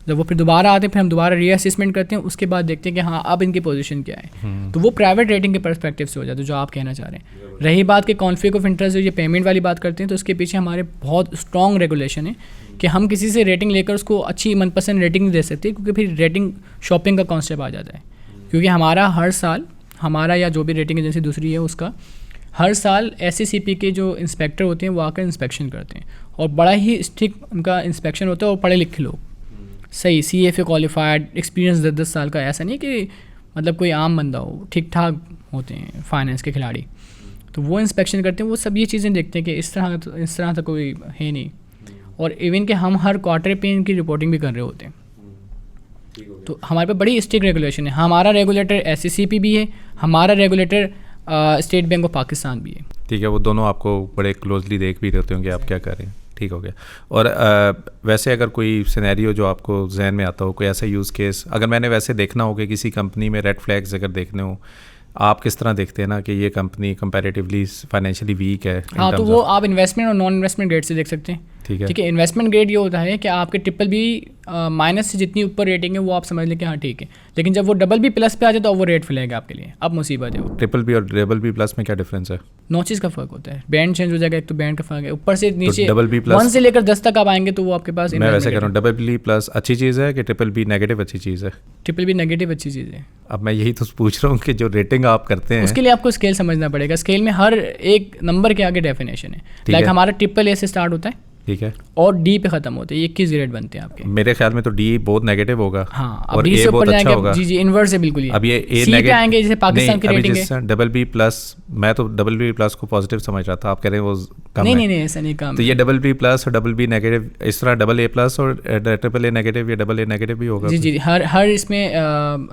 जब वो फिर दोबारा आते हैं फिर हम दोबारा रीअसेसमेंट करते हैं, उसके बाद देखते हैं कि हाँ अब इनकी पोजीशन क्या है। तो वो प्राइवेट रेटिंग के पर्सपेक्टिव से हो जाता है जो आप कहना चाह रहे हैं। रही बात कि कॉन्फ्लिक्ट ऑफ इंटरेस्ट, ये पेमेंट वाली बात करते हैं, तो उसके पीछे हमारे बहुत स्ट्रॉन्ग रेगुलेशन है कि हम किसी से रेटिंग लेकर उसको अच्छी मनपसंद रेटिंग नहीं दे सकते, क्योंकि फिर रेटिंग शॉपिंग का कॉन्सेप्ट आ जाता है। क्योंकि हमारा हर साल, हमारा या जो भी रेटिंग एजेंसी दूसरी है उसका हर साल SCCP के जो इंस्पेक्टर होते हैं वो आकर इंस्पेक्शन करते हैं, और बड़ा ही स्ट्रिक्ट उनका इंस्पेक्शन होता है, और पढ़े लिखे लोग, सही CFA क्वालिफाइड, एक्सपीरियंस 10 साल का, ऐसा नहीं कि मतलब कोई आम बंदा हो, ठीक ठाक होते हैं फाइनेंस के खिलाड़ी। तो वो इंस्पेक्शन करते हैं, वो सब ये चीज़ें देखते हैं कि इस तरह तो कोई है नहीं। और इवन कि हम हर क्वार्टर पे इनकी रिपोर्टिंग भी कर रहे होते हैं। तो हमारे पे बड़ी स्ट्रिक्ट रेगुलेशन है। हमारा रेगुलेटर SCCP भी है, हमारा regulator state bank of Pakistan भी है। ठीक है, वो दोनों आपको बड़े क्लोजली देख भी रहते होंगे आप क्या कर रहे हैं। ठीक हो गया। और वैसे अगर कोई सिनेरियो जो आपको जहन में आता हो, कोई ऐसा यूज़ केस, अगर मैंने वैसे देखना हो कि किसी कंपनी में रेड फ्लैग्स अगर देखने हो, आप किस तरह देखते हैं ना कि ये कंपनी कंपैरेटिवली फाइनेंशियली वीक है? हाँ, तो वो आप इन्वेस्टमेंट और नॉन इन्वेस्टमेंट ग्रेड से देख सकते हैं। ठीक है, इन्वेस्टमेंट ग्रेड ये होता है कि आपके BBB- माइनस से जितनी ऊपर रेटिंग है वो आप समझ लें कि हाँ ठीक है, लेकिन जब वो BBB+ पे आ जाए तो वो रेड फ्लैग है आपके लिए, अब मुसीबत है वो। BBB और BBB+ में क्या डिफरेंस है? नॉचेस का फर्क होता है, बैंड चेंज हो जाएगा, एक तो बैंड का फर्क है, ऊपर से नीचे BBB+ 1 से लेकर 10 तक आप आएंगे तो वो आपके पास। मैं वैसे कह रहा हूँ BBB+ अच्छी चीज़ है कि BBB नेगेटिव अच्छी चीज़ है? BBB नेगेटिव अच्छी चीज़ है। अब मैं यही तो पूछ रहा हूँ कि जो रेटिंग आप करते हैं उसके लिए आपको स्केल समझना पड़ेगा। स्केल में हर एक नंबर के आगे डेफिनेशन है। लाइक हमारा AAA से स्टार्ट होता है, ठीक है, और D पे खत्म होते हैं, 21 ग्रेड बनते हैं आपके। मेरे ख्याल में तो D बहुत नेगेटिव होगा। हाँ, और D A से ऊपर अच्छा होगा। जी जी, इन्वर्स है बिल्कुल। अब ये A नेगेटिव आएंगे, जैसे पाकिस्तान की रेटिंग है BBB+, मैं तो BBB+ को पॉजिटिव समझ रहा था, आप कह रहे हैं वो कम है। नहीं, ऐसा नहीं कम। तो ये BBB+ और BBB नेगेटिव, इस तरह AA+ और AAA नेगेटिव या AA नेगेटिव भी होगा? जी, हर इसमें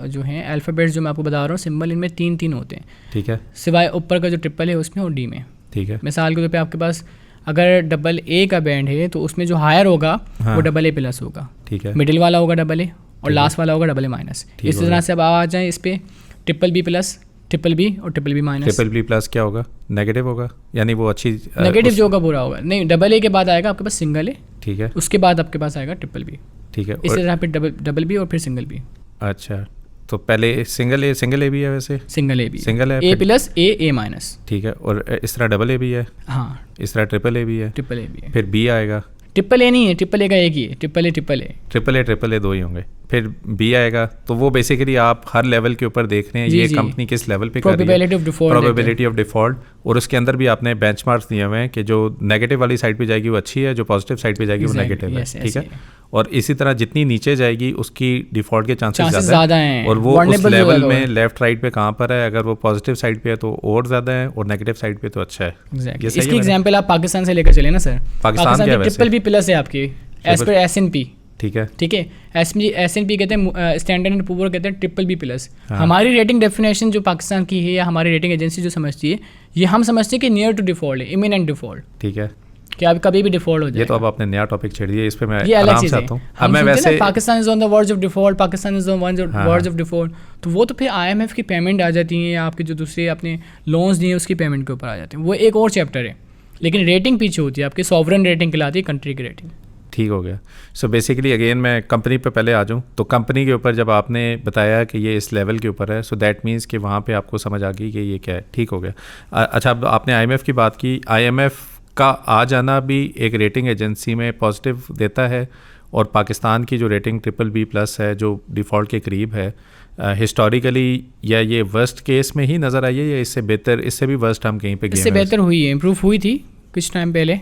जो है अल्फ़ाबेट्स जो मैं आपको बता रहा हूँ, सिंबल इनमें 3 होते हैं। ठीक है, सिवाय ऊपर का जो ट्रिपल है उसमें और D में। ठीक है, मिसाल के तौर पे आपके पास अगर AA का बैंड है तो उसमें जो हायर होगा वो AA+ होगा, ठीक है, मिडिल वाला होगा AA और लास्ट वाला होगा AA-। इस तरह से अब आ जाए इस पे BBB+, ट्रिपल बी और triple B minus. Triple B plus क्या होगा? नेगेटिव होगा, यानी वो अच्छी नेगेटिव जो होगा बुरा होगा। नहीं, डबल ए के बाद आएगा आपके पास सिंगल ए, ठीक है, उसके बाद आपके पास आएगा ट्रिपल बी, ठीक है, इसी तरह फिर डबल बी और फिर सिंगल बी। अच्छा, तो पहले सिंगल ए भी है, वैसे सिंगल ए भी, सिंगल है, ए प्लस ए माइनस, ठीक है, और इस तरह डबल ए भी है, हाँ, इस तरह ट्रिपल ए भी है, ट्रिपल ए भी है, फिर बी आएगा। ट्रिपल ए नहीं है, ट्रिपल ए का एक ही है, ट्रिपल ए दो ही होंगे, फिर बी आएगा। तो वो बेसिकली आप हर लेवल के ऊपर देख रहे हैं ये कंपनी किस लेवल पे कर रही है, प्रोबेबिलिटी ऑफ डिफॉल्ट, और उसके अंदर भी आपने बेंचमार्क्स दिए हुए हैं कि जो नेगेटिव वाली साइड पे जाएगी वो अच्छी है, जो पॉजिटिव साइड पे जाएगी वो नेगेटिव है, ठीक है। और इसी तरह जितनी नीचे जाएगी उसकी डिफॉल्ट के चांसेस ज़्यादा हैं, और वो उस लेवल में लेफ्ट राइट पे कहाँ पर है, अगर वो पॉजिटिव साइड पे है तो और ज़्यादा है, और नेगेटिव साइड पे तो अच्छा है। इसकी एग्जांपल आप पाकिस्तान से लेकर चले ना सर, पाकिस्तान की ट्रिपल बी प्लस है आपकी एज पर S&P, ठीक है, ठीक है। S&P कहते हैं, स्टैंडर्ड एंड पुअर कहते हैं ट्रिपल बी प्लस। हमारी रेटिंग डेफिनेशन जो पाकिस्तान की है या हमारी रेटिंग एजेंसी जो समझती है, ये हम समझते हैं कि नियर टू डिफॉल्ट है, इमिनेंट डिफॉल्ट, ठीक है, कि अब कभी भी डिफॉल्ट हो जाए। ये तो अब आपने नया टॉपिक छेड़ दिया, इस पे मैं आराम से आता हूँ। अब मैं वैसे Pakistan is on the verge of default, Pakistan is on verge of default, तो वो तो फिर IMF की पेमेंट आ जाती है, या आपके जो दूसरे अपने लोन्स दिए उसकी पेमेंट के ऊपर आ जाते हैं, वो एक और चैप्टर है। लेकिन रेटिंग पीछे होती है, आपकी सॉवरन रेटिंग कहलाती है, कंट्री की रेटिंग। ठीक हो गया। सो बेसिकली अगेन मैं कंपनी पे पहले आ जाऊँ, तो कंपनी के ऊपर जब आपने बताया कि ये इस लेवल के ऊपर है, सो दैट मीन्स कि वहाँ पे आपको समझ आ गई कि ये क्या है, ठीक हो गया। अच्छा, अब आपने IMF की बात की, IMF का आ जाना भी एक रेटिंग एजेंसी में पॉजिटिव देता है, और पाकिस्तान की जो रेटिंग ट्रिपल बी प्लस है जो डिफ़ॉल्ट के करीब है, हिस्टोरिकली या ये वर्स्ट केस में ही नज़र आई है, या इससे बेहतर, इससे भी वर्स्ट हम कहीं पे गए? इससे बेहतर हुई है, इम्प्रूव हुई थी कुछ टाइम पहले,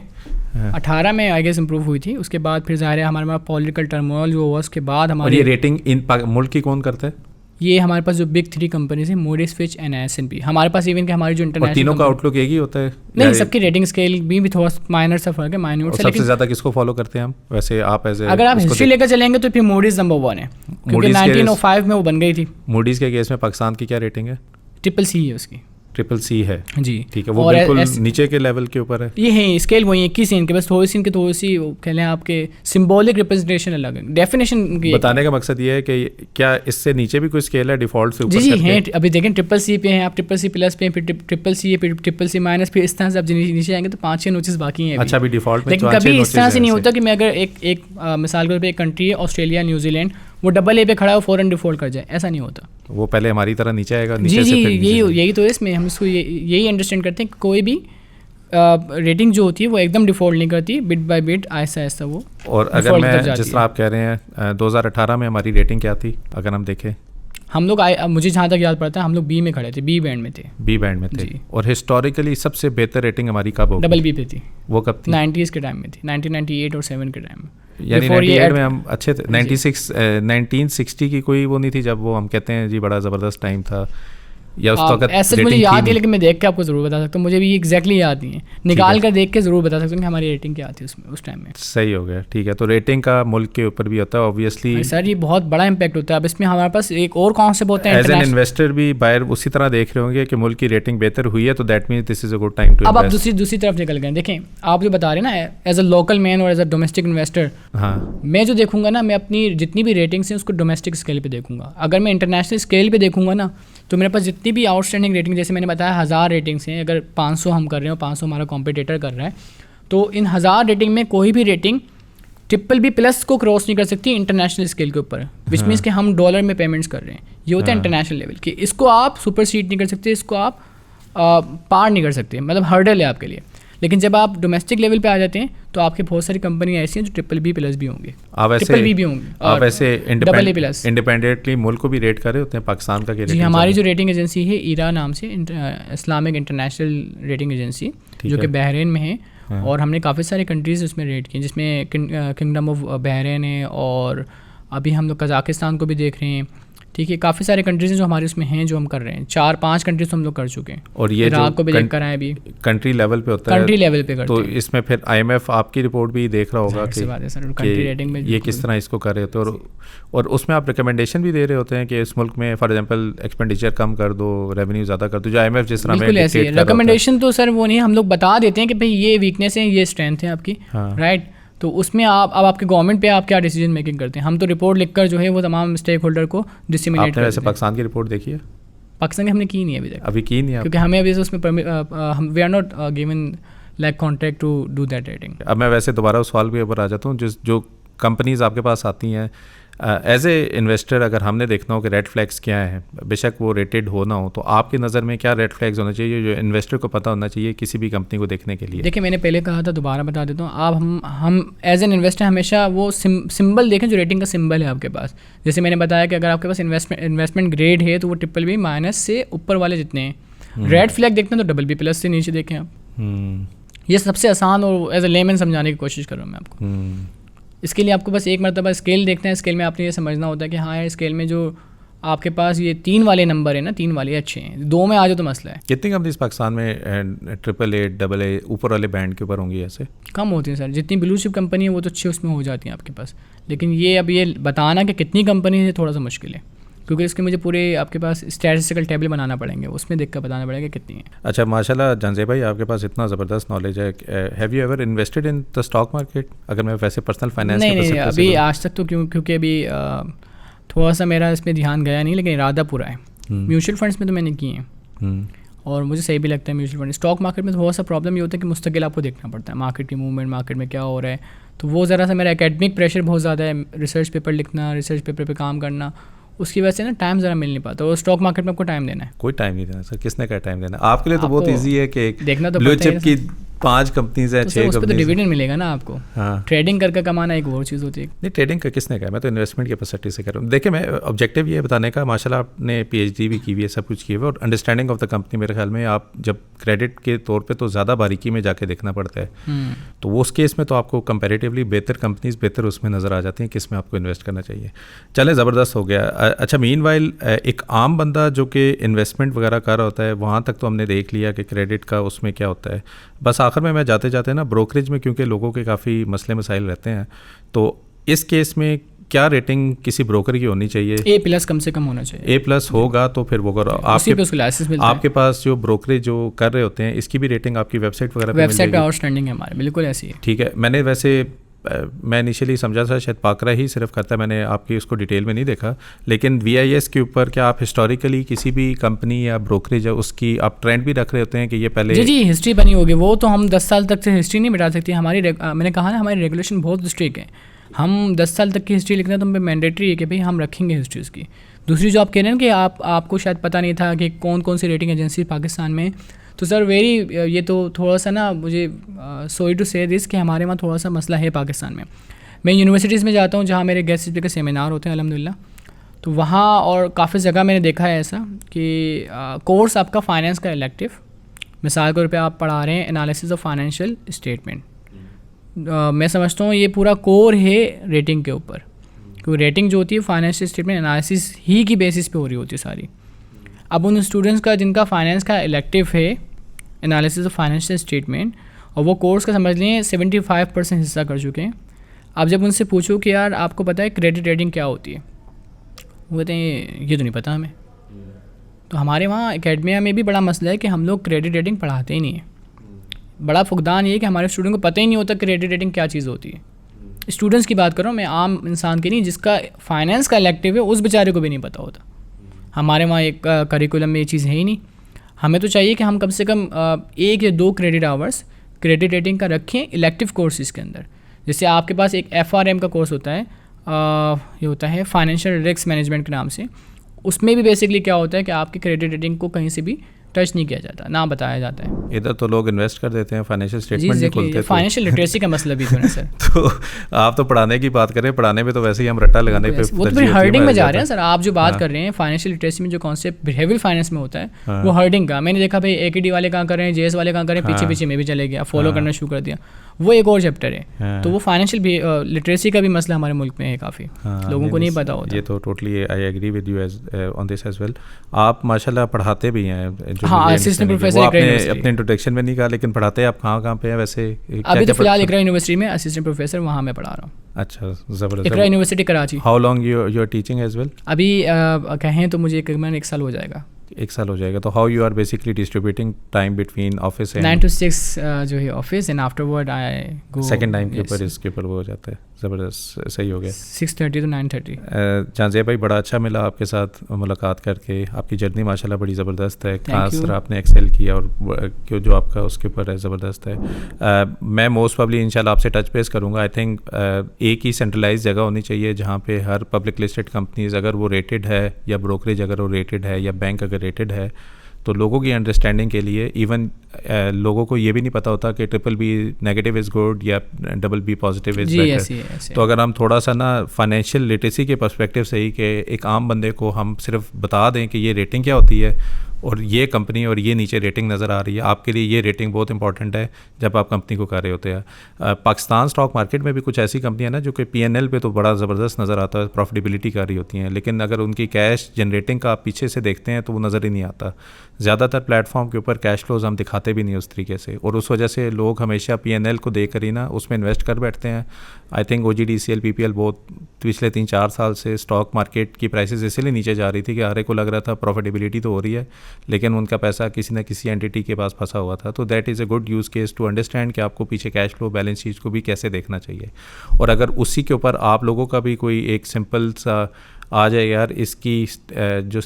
18 में आई गेस इम्प्रूव हुई थी। उसके बाद फिर ज़ाहिर है हमारे पास पॉलिटिकल टर्मोइल जो हुआ, उसके बाद हमारी। और ये रेटिंग इन मुल्क की कौन करता है? ये हमारे पास जो बिग 3 कंपनीज हैं, मूडीज, फिच एंड S&P, हमारे पास इवन कि हमारी जो इंटरनेशनल, तीनों का आउटलुक एक ही होता है? नहीं, सबकी रेटिंग स्केल भी थोड़ा माइनर सा फर्क है, माइन्यूट सा। सबसे ज़्यादा किसको फॉलो करते हैं हम वैसे? आप एज अगर आप हिस्ट्री लेकर चलेंगे तो फिर मूडीज नंबर 1 है, क्योंकि 1905 में वो बन गई थी। मूडीज के केस में पाकिस्तान की क्या रेटिंग है? CCC है उसकी, CCC है जी, ठीक है, वो बिल्कुल नीचे के लेवल के ऊपर है। ये है स्केल वही 21 इनके, बस थोड़ी सी इनकी थोड़ी सी कह लें आपके सिंबॉलिक रिप्रेजेंटेशन अलग है, डेफिनेशन बताने का मकसद ये है कि क्या इससे नीचे भी कोई स्केल है डिफॉल्ट से ऊपर? जी हैं, अभी देखें CCC पे हैं आप, CCC प्लस पे, फिर CCC है, फिर CCC माइनस, फिर इस तरह से आप नीचे आएंगे तो 5-6 नोटिस बाकी हैं। अच्छा, अभी डिफॉल्ट में, लेकिन कभी इस तरह से नहीं होता कि मैं अगर एक मिसाल के तौर पर एक कंट्री है ऑस्ट्रेलिया, न्यूजीलैंड, वो डबल ए पे खड़ा हो फौरन डिफॉल्ट कर जाए, ऐसा नहीं होता। वो पहले हमारी तरह नीचे आएगा, नीचे जी, यही तो इसमें हम इसको यही अंडरस्टैंड करते हैं कि कोई भी रेटिंग जो होती है वो एकदम डिफॉल्ट नहीं करती, bit by bit, Aahista Aahista वो। और अगर मैं जिस तरह आप कह रहे हैं 2018 में हमारी रेटिंग क्या थी अगर हम देखें? हम लोग मुझे जहाँ तक याद पड़ता है हम लोग बी में खड़े थे, बी बैंड में थे। बी बैंड में थे। और हिस्टोरिकली सबसे बेहतर रेटिंग हमारी कब होगी? डबल बी पे थी। वो कब थी? 90s के टाइम में थी, 1998 और 7 के टाइम में। यानी 98 में हम अच्छे थे। 1960 की कोई वो नहीं थी जब वो हम कहते हैं जी बड़ा ज़बरदस्त टाइम था, या उस वक्त ऐसे मुझे याद है, लेकिन मैं देख के आपको ज़रूर बता सकता हूँ, मुझे भी एग्जैक्टली याद नहीं है, निकाल कर देख के ज़रूर बता सकता हूँ कि हमारी रेटिंग क्या थी उसमें उस टाइम में। सही हो गया, ठीक है। तो रेटिंग का मुल्क के ऊपर भी होता है ऑब्वियसली सर, ये बहुत बड़ा इंपैक्ट होता है। अब इसमें हमारे पास एक और कॉन्सेप्ट होता है, एज एन इन्वेस्टर भी बायर उसी तरह देख रहे होंगे कि मुल्क की रेटिंग बेहतर हुई है तो that means this is a good time to. अब आप दूसरी तरफ निकल गए। देखें, आप जो बता रहे हैं ना, एज अ लोकल मैन और एज अ डोमेस्टिक इन्वेस्टर, हाँ, मैं जो देखूंगा ना, मैं अपनी जितनी भी रेटिंग्स हैं उसको डोमेस्टिक स्केल पे देखूंगा। अगर मैं इंटरनेशनल स्केल पे देखूंगा ना, तो मेरे पास जितनी भी आउटस्टैंडिंग रेटिंग, जैसे मैंने बताया 1000 रेटिंग्स हैं, अगर 500 हम कर रहे हैं और 500 हमारा कॉम्पिटिटर कर रहा है, तो इन 1000 रेटिंग में कोई भी रेटिंग ट्रिपल बी प्लस को क्रॉस नहीं कर सकती इंटरनेशनल स्केल के ऊपर, विच मीन्स कि हम डॉलर में पेमेंट्स कर रहे हैं। ये होता है इंटरनेशनल लेवल की, इसको आप सुपरसीड नहीं कर सकते, इसको आप पार नहीं कर सकते, मतलब हर्डल है आपके लिए। लेकिन जब आप डोमेस्टिक लेवल पे आ जाते हैं तो आपकी बहुत सारी कंपनियां ऐसी हैं जो ट्रिपल बी प्लस भी होंगे, ट्रिपल बी भी होंगे, आप ऐसे डबल ए प्लस इंडिपेंडेंटली मुल्क को भी रेट कर रहे होते हैं। पाकिस्तान का जी, हमारी जो रेटिंग एजेंसी है ईरा नाम से, इस्लामिक इंटरनेशनल रेटिंग एजेंसी, जो कि बहरीन में है। हाँ। और हमने काफ़ी सारे कंट्रीज़ उसमें रेट किए, जिसमें किंगडम ऑफ बहरीन है, और अभी हम लोग कजाकिस्तान को भी देख रहे हैं। ठीक है, काफ़ी सारे कंट्रीज जो हमारे उसमें हैं जो हम कर रहे हैं, 4-5 कंट्रीज तो हम लोग कर चुके हैं। और ये इराक को भी देख कर आए अभी, कंट्री लेवल पे होता है, कंट्री लेवल पे करते तो हैं। इसमें फिर IMF आपकी रिपोर्ट भी देख रहा होगा कि बात है सर, कंट्री रेटिंग में ये किस तरह इसको कर रहे होते हैं, और उसमें आप रिकमेंडेशन भी दे रहे होते हैं कि इस मुल्क में फॉर एग्जांपल एक्सपेंडिचर कम कर दो, रेवेन्यू ज़्यादा कर दो, जो IMF जिस तरह में ऐसी रिकमेंडेशन तो सर वो नहीं, हम लोग बता देते हैं कि भाई ये वीकनेस है, ये स्ट्रेंथ है आपकी, राइट। तो उसमें आप अब आपके गवर्नमेंट पे आप क्या डिसीजन मेकिंग करते हैं। हम तो रिपोर्ट लिखकर जो है वो तमाम स्टेक होल्डर को डिसिमिनेट करते हैं। वैसे पाकिस्तान की रिपोर्ट देखी है? पाकिस्तान की हमने की नहीं है अभी की नहीं, क्योंकि हमें अभी उसमें हम we are not given like contract to do that rating. अब मैं वैसे दोबारा उस सवाल के ऊपर आ जाता हूँ, जो कंपनीज आपके पास आती हैं एज ए इन्वेस्टर, अगर हमने देखना हो कि रेड फ्लैग्स क्या हैं, बेशक वो रेटेड हो ना हो, तो आपकी नज़र में क्या रेड फ्लैग्स होना चाहिए जो इन्वेस्टर को पता होना चाहिए किसी भी कंपनी को देखने के लिए? देखिए मैंने पहले कहा था, दोबारा बता देता हूँ, आप हम एज एन इन्वेस्टर हमेशा वो सिंबल देखें जो रेटिंग का सिंबल है आपके पास। जैसे मैंने बताया कि अगर आपके पास इन्वेस्टमेंट ग्रेड है तो वो BBB- से ऊपर वाले जितने हैं। रेड फ्लैग देखते हैं तो BB+ से नीचे देखें आप। ये सबसे आसान और एज ए लेमैन समझाने की कोशिश कर रहा हूँ मैं आपको। इसके लिए आपको बस एक मरतबा स्केल देखना है। स्केल में आपने ये समझना होता है कि हाँ यार, स्केल में जो आपके पास ये 3 वाले नंबर है ना, 3 वाले अच्छे हैं, 2 में आ जाओ तो मसला है। कितनी कंपनीज पाकिस्तान में AAA AA ऊपर वाले बैंड के ऊपर होंगी? ऐसे कम होती हैं सर। जितनी ब्लू चिप कंपनी है वो तो अच्छी उसमें हो जाती हैं आपके पास, लेकिन ये अब ये बताना कि कितनी कंपनी है थोड़ा सा मुश्किल है, क्योंकि इसके मुझे पूरे आपके पास स्टैटिस्टिकल टेबल बनाना पड़ेंगे, उसमें देख कर बताना पड़ेगा कितनी है। अच्छा, माशाल्लाह जानज़ेब भाई, आपके पास इतना ज़बरदस्त नॉलेज है। Have you ever invested in the stock market? अगर मैं वैसे पर्सनल फाइनेंस नहीं अभी आज तक तो क्योंकि अभी थोड़ा सा मेरा इसमें ध्यान गया नहीं, लेकिन इरादा पूरा है। म्यूचुअल फंड्स में तो मैंने किए हैं और मुझे सही भी लगता है म्यूचुअल फंड। स्टॉक मार्केट में थोड़ा सा प्रॉब्लम ये होता है कि मुस्तकिल आपको देखना पड़ता है मार्केट की मूवमेंट, मार्केट में क्या हो रहा है, तो वो ज़रा सा मेरा एकेडमिक प्रेशर बहुत ज़्यादा है। रिसर्च पेपर लिखना, रिसर्च पेपर पे काम करना, उसकी वजह से ना टाइम ज़रा मिल नहीं पाता। और स्टॉक मार्केट में आपको टाइम देना है। कोई टाइम नहीं देना सर, किसने का टाइम देना? आपके लिए तो बहुत ईजी है कि देखना तो ब्लू चिप की 5 कंपनीज है, 6 कंपनीज, तो डिविडेंड मिलेगा ना आपको। हाँ, ट्रेडिंग करके कमाना एक और चीज़ होती है। नहीं, ट्रेडिंग का किसने कहा? मैं तो इन्वेस्टमेंट के पर्सपेक्टिव से कर रहा हूँ। देखिए, मैं ऑब्जेक्टिव ये बताने का, माशाल्लाह आपने PhD भी की हुई है, सब कुछ की हुई है, और अंडरस्टैंडिंग ऑफ द कंपनी मेरे ख्याल में आप जब क्रेडिट के तौर पे तो ज़्यादा बारीकी में जाके देखना पड़ता है, तो वो उस केस में तो आपको कंपैरेटिवली बेहतर कंपनीज बेहतर उसमें नज़र आ जाती हैं किस में आपको इन्वेस्ट करना चाहिए। चले, ज़बरदस्त हो गया। अच्छा, मीनवाइल एक आम बंदा जो कि इन्वेस्टमेंट वगैरह कर रहा होता है, वहाँ तक तो हमने देख लिया कि क्रेडिट का उसमें क्या होता है। बस आखिर में मैं जाते जाते ना ब्रोकरेज में, क्योंकि लोगों के काफ़ी मसले मसाइल रहते हैं, तो इस केस में क्या रेटिंग किसी ब्रोकर की होनी चाहिए? A+ कम से कम होना चाहिए। A+ होगा तो फिर वो करो। आपके पास जो ब्रोकरेज जो कर रहे होते हैं, इसकी भी रेटिंग आपकी वेबसाइट वगैरह पे आउटस्टैंडिंग है हमारे, बिल्कुल ऐसी है। ठीक है। मैंने वैसे मैं इनिशियली समझा था शायद पाकरा ही सिर्फ करता है, मैंने आपकी उसको डिटेल में नहीं देखा, लेकिन VIS के ऊपर क्या आप हिस्टोरिकली किसी भी कंपनी या ब्रोकरेज है उसकी आप ट्रेंड भी रख रहे होते हैं कि ये पहले? जी हिस्ट्री बनी होगी, वो तो हम 10 साल तक से हिस्ट्री नहीं मिटा सकती हमारी। मैंने कहा ना, हमारी रेगुलेशन बहुत स्ट्रिक्ट है। हम 10 साल तक की हिस्ट्री लिखना तो हमें मैंडेटरी है कि भाई हम रखेंगे हिस्ट्री उसकी। दूसरी जो आप कह रहे हैं कि आपको शायद पता नहीं था कि कौन कौन सी रेटिंग एजेंसी पाकिस्तान में, तो सर ये तो थोड़ा सा ना, मुझे सॉरी टू से दिस कि हमारे वहाँ थोड़ा सा मसला है पाकिस्तान में। मैं यूनिवर्सिटीज़ में जाता हूँ जहाँ मेरे गेस्ट स्पीकर सेमिनार होते हैं अल्हम्दुलिल्लाह, तो वहाँ और काफ़ी जगह मैंने देखा है ऐसा कि कोर्स आपका फाइनेंस का इलेक्टिव, मिसाल के तौर पे आप पढ़ा रहे हैं एनालिसिस ऑफ फाइनेंशियल स्टेटमेंट, मैं समझता हूँ ये पूरा कोर है रेटिंग के ऊपर, क्योंकि रेटिंग जो होती है फाइनेंशियल स्टेटमेंट एनालिसिस ही की बेसिस पे हो रही होती है सारी। अब उन स्टूडेंट्स का जिनका फाइनेंस का इलेक्टिव है एनालिसिस ऑफ फाइनेंशियल स्टेटमेंट, और वो कोर्स का समझ लें 75% हिस्सा कर चुके हैं। अब जब उनसे पूछो कि यार आपको पता है क्रेडिट रेटिंग क्या होती है, वो कहते हैं ये तो नहीं पता हमें। तो हमारे वहाँ एकेडमिया में भी बड़ा मसला है कि हम लोग क्रेडिट रेटिंग पढ़ाते ही नहीं है। बड़ा फुकदान ये है कि हमारे स्टूडेंट को पता ही नहीं होता क्रेडिट रेटिंग क्या चीज़ होती है। स्टूडेंट्स की बात करो, मैं आम इंसान की नहीं, जिसका फाइनेंस का इलेक्टिव है उस बेचारे को भी नहीं पता होता। हमारे वहाँ एक करिकुलम में ये चीज़ है ही नहीं। हमें तो चाहिए कि हम कम से कम 1 या 2 क्रेडिट आवर्स क्रेडिट रेटिंग का रखें इलेक्टिव कोर्सेज़ के अंदर। जैसे आपके पास एक FRM का कोर्स होता है, ये होता है फाइनेंशियल रिस्क मैनेजमेंट के नाम से। उसमें भी बेसिकली क्या होता है कि आपकी क्रेडिट रेटिंग को कहीं से भी टच नहीं किया जाता, ना बताया जाता है। इधर तो लोग इन्वेस्ट कर देते हैं, फाइनेंशियल स्टेटमेंट नहीं खोलते। फाइनेंशियल लिटरेसी का मसला भी तो है सर। तो आप तो पढ़ाने की बात करें, पढ़ाने में तो वैसे ही हम रट्टा लगाने पे वो तो फिर हर्डिंग में जा रहे हैं सर। आप जो बात कर रहे हैं फाइनेंशियल लिटरेसी में जो कॉन्सेप्ट बिहेवियर फाइनेंस में होता है वो हर्डिंग का। मैंने देखा भाई AKD वाले कहाँ कर रहे हैं, JS वाले कहाँ कर रहे हैं, पीछे पीछे मैं भी चले गया, फॉलो करना शुरू कर दिया। वो एक और चैप्टर है। तो वो फाइनेंशियल लिटरेसी का भी मसला हमारे मुल्क में है काफ़ी, लोगों को नहीं पता होता। ये तो totally I agree with you on this as well. आप माशाल्लाह पढ़ाते भी हैं। हाँ, असिस्टेंट प्रोफेसर अपने इंट्रोडक्शन में नहीं कहा, लेकिन पढ़ाते हैं आप कहाँ पे हैं वैसे? अभी तो फिलहाल इकरा यूनिवर्सिटी में असिस्टेंट प्रोफेसर वहाँ मैं पढ़ा रहा हूँ। अच्छा, ज़बरदस्त। Iqra university Karachi. How long you are teaching as well? अभी कहें तो मुझे तकरीबन 1 साल हो जाएगा। 1 साल हो जाएगा। तो how you are basically distributing time between office and 9 to 6 जो है office, and afterward I go second time के ऊपर इसके ऊपर वो हो जाता है। ज़बरदस्त, सही हो गया। 6:30 to 9:30। जांज़िया भाई, बड़ा अच्छा मिला आपके साथ मुलाकात करके। आपकी जर्नी माशाल्लाह बड़ी ज़बरदस्त है, खास तरह आपने एक्सेल किया और क्यों जो आपका उसके ऊपर है ज़बरदस्त है। मैं मोस्ट प्रॉब्ली इंशाल्लाह आपसे टच बेस करूँगा। आई थिंक एक ही सेंट्रलाइज जगह होनी चाहिए जहाँ पे हर पब्लिक लिस्टेड कंपनीज अगर वो रेटेड है, या ब्रोकरेज अगर वो रेटेड है, या बैंक अगर रेटेड है, तो लोगों की अंडरस्टैंडिंग के लिए इवन लोगों को ये भी नहीं पता होता कि BBB नेगेटिव इज़ गुड या BB पॉजिटिव इज़ बेटर। तो अगर हम थोड़ा सा ना फाइनेंशियल लिटरेसी के पर्सपेक्टिव से ही कि एक आम बंदे को हम सिर्फ बता दें कि ये रेटिंग क्या होती है और ये कंपनी और ये नीचे रेटिंग नज़र आ रही है, आपके लिए ये रेटिंग बहुत इंपॉर्टेंट है जब आप कंपनी को कर रहे होते हैं। पाकिस्तान स्टॉक मार्केट में भी कुछ ऐसी कंपनियां ना जो कि P&L पे तो बड़ा ज़बरदस्त नज़र आता है, प्रॉफिटेबिलिटी कर रही होती हैं, लेकिन अगर उनकी कैश जनरेटिंग का आप पीछे से देखते हैं तो वो नज़र ही नहीं आता। ज़्यादातर प्लेटफॉर्म के ऊपर कैश फ्लोज हम दिखाते भी नहीं उस तरीके से, और उस वजह से लोग हमेशा P&L को देख कर ही ना उसमें इन्वेस्ट कर बैठते हैं। आई थिंक OGDCL PPL बहुत पिछले 3-4 साल से स्टॉक मार्केट की प्राइसेस इसलिए नीचे जा रही थी कि आरे को लग रहा था प्रॉफिटेबिलिटी तो हो रही है, लेकिन उनका पैसा किसी न किसी एंटिटी के पास फंसा हुआ था। तो that is a good use case to understand कि आपको पीछे कैश फ्लो बैलेंस शीट को भी कैसे देखना चाहिए। और अगर उसी के ऊपर आप लोगों का भी कोई एक सिंपल सा आ जाए, यार इसकी जो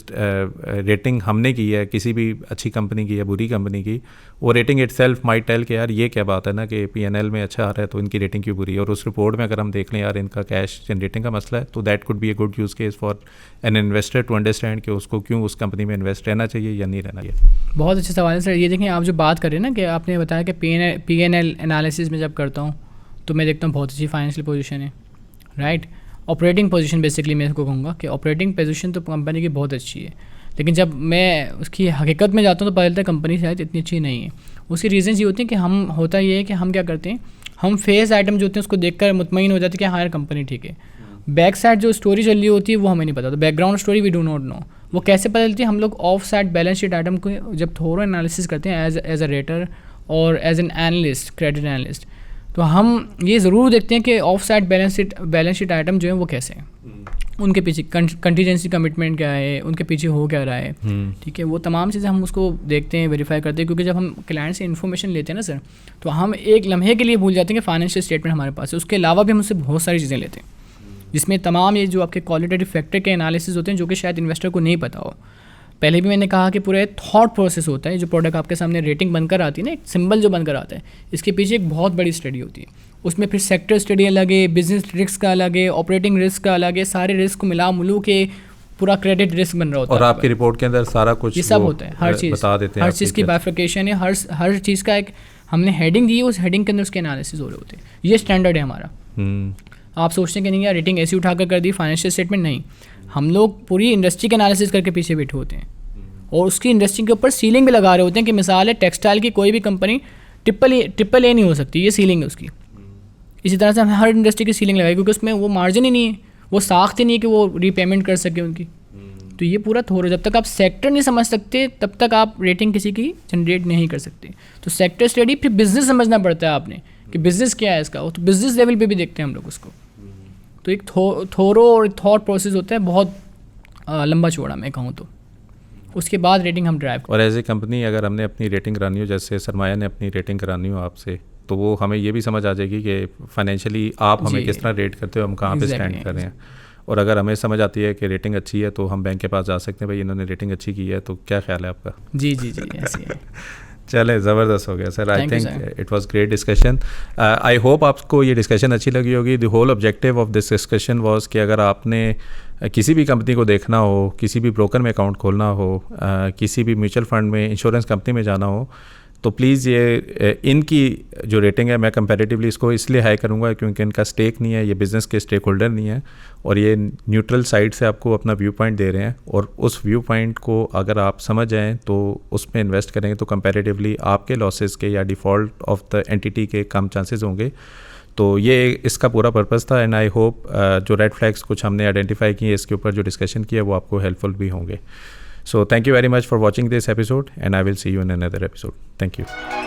रेटिंग हमने की है किसी भी अच्छी कंपनी की या बुरी कंपनी की, वो रेटिंग इटसेल्फ माइट टेल कि यार ये क्या बात है ना कि P&L में अच्छा आ रहा है तो इनकी रेटिंग क्यों बुरी है। और उस रिपोर्ट में अगर हम देख लें यार इनका कैश जनरेटिंग का मसला है, तो that could be a good use case for an investor to understand कि उसको क्यों उस कंपनी में इन्वेस्ट रहना चाहिए या नहीं रहना चाहिए। बहुत अच्छा सवाल है सर। ये देखें, आप जो बात कर रहे हैं ना कि आपने बताया कि P&L एनालिसिस में जब करता हूँ तो मैं देखता हूँ बहुत अच्छी फाइनेंशियल पोजीशन है, राइट। ऑपरेटिंग पोजीशन बेसिकली मैं इसको कहूँगा कि ऑपरेटिंग पोजीशन तो कंपनी की बहुत अच्छी है, लेकिन जब मैं उसकी हकीकत में जाता हूँ तो पता चलता है कंपनी शायद इतनी अच्छी नहीं है। उसकी रीज़न्स ये होती हैं कि हम होता ये है कि हम क्या करते हैं, हम फेस आइटम जो होते हैं उसको देखकर मुतमईन हो जाते हैं कि हाँ यार कंपनी ठीक है। बैक साइड जो स्टोरी चल रही होती है वो हमें नहीं पता, तो background story we do not know. वो कैसे पता चलती है, हम लोग off side balance sheet item को जब थोड़ा एनालिसिस करते हैं एज अ रेटर और as an analyst, credit analyst, तो हम ये ज़रूर देखते हैं कि off side balance sheet item जो है वो कैसे हैं, उनके पीछे कंटीजेंसी कमिटमेंट क्या है, उनके पीछे हो क्या रहा है, ठीक है। वो तमाम चीज़ें हम उसको देखते हैं, वेरीफाई करते हैं, क्योंकि जब हम क्लाइंट से इन्फॉर्मेशन लेते हैं ना सर, तो हम एक लम्हे के लिए भूल जाते हैं कि फाइनेंशियल स्टेटमेंट हमारे पास है। उसके अलावा भी हम उससे बहुत सारी चीज़ें लेते हैं, जिसमें तमाम ये जो आपके क्वालिटेटिव फैक्टर के एनालिसिस होते हैं जो कि शायद इन्वेस्टर को नहीं पता हो। पहले भी मैंने कहा कि पूरा थॉट प्रोसेस होता है। जो प्रोडक्ट आपके सामने रेटिंग बनकर आती है ना, एक सिंबल जो बनकर आता है, इसके पीछे एक बहुत बड़ी स्टडी होती है। उसमें फिर सेक्टर स्टडी अलग है, बिजनेस रिस्क का अलग है, ऑपरेटिंग रिस्क का अलग है, सारे रिस्क को मिला मुलू के पूरा क्रेडिट रिस्क बन रहा होता है। और आपकी रिपोर्ट के अंदर सारा कुछ ये सब होता है, हर चीज़ बता देते हैं, हर चीज़ की बाइफिकेशन है, हर चीज़ का एक हमने हेडिंग दी है, उस हेडिंग के अंदर उसके एनालिसिस हो रहे होते हैं। ये स्टैंडर्ड है हमारा। आप सोचते हैं कि नहीं यार रेटिंग ऐसी उठाकर कर दी, फाइनेंशियल स्टेटमेंट नहीं, हम लोग पूरी इंडस्ट्री का एनालिसिस करके पीछे बैठे होते हैं और उसकी इंडस्ट्री के ऊपर सीलिंग भी लगा रहे होते हैं कि मिसाल है टेक्सटाइल की कोई भी कंपनी ट्रिपल ए नहीं हो सकती, ये सीलिंग है उसकी। इसी तरह से हमने हर इंडस्ट्री की सीलिंग लगाई, क्योंकि उसमें वो मार्जिन ही नहीं है, वो साख्त ही नहीं है कि वो रीपेमेंट कर सके उनकी। तो ये पूरा थोड़ा, जब तक आप सेक्टर नहीं समझ सकते तब तक आप रेटिंग किसी की जनरेट नहीं कर सकते। तो सेक्टर स्टडी, फिर बिजनेस समझना पड़ता है आपने कि बिजनेस क्या है इसका, तो बिजनेस लेवल पे भी देखते हैं हम लोग उसको। तो एक थोरो और थॉट प्रोसेस होता है बहुत लंबा चौड़ा, मैं कहूँ तो। उसके बाद रेटिंग हम ड्राइव। और एज ए कंपनी अगर हमने अपनी रेटिंग करानी हो, जैसे सरमाया ने अपनी रेटिंग करानी हो आपसे, तो वो हमें ये भी समझ आ जाएगी कि फाइनेंशियली आप हमें किस तरह रेट करते हो, हम कहाँ पे स्टैंड कर रहे हैं। और अगर हमें समझ आती है कि रेटिंग अच्छी है तो हम बैंक के पास जा सकते हैं, भाई इन्होंने रेटिंग अच्छी की है, तो क्या ख्याल है आपका? जी जी जी ऐसे है। चले, ज़बरदस्त हो गया sir. I think it was great discussion. I hope आपको ये डिस्कशन अच्छी लगी होगी। The whole objective of this discussion was कि अगर आपने किसी भी कंपनी को देखना हो, किसी भी ब्रोकर में अकाउंट खोलना हो, किसी भी म्यूचुअल फंड में, इंश्योरेंस कंपनी में जाना हो, तो प्लीज़ ये इनकी जो रेटिंग है मैं कंपैरेटिवली इसको इसलिए हाई करूँगा क्योंकि इनका स्टेक नहीं है, ये बिज़नेस के स्टेक होल्डर नहीं है, और ये न्यूट्रल साइड से आपको अपना व्यू पॉइंट दे रहे हैं। और उस व्यू पॉइंट को अगर आप समझ जाएँ तो उसमें इन्वेस्ट करेंगे तो कंपैरेटिवली आपके लॉसेस के या डिफ़ॉल्ट ऑफ द एंटिटी के कम चांसेस होंगे। तो ये इसका पूरा पर्पस था। एंड आई होप जो रेड फ्लैग्स कुछ हमने आइडेंटिफाई किए, इसके ऊपर जो डिस्कशन किया वो आपको हेल्पफुल भी होंगे। So thank you very much for watching this episode, and I will see you in another episode. Thank you.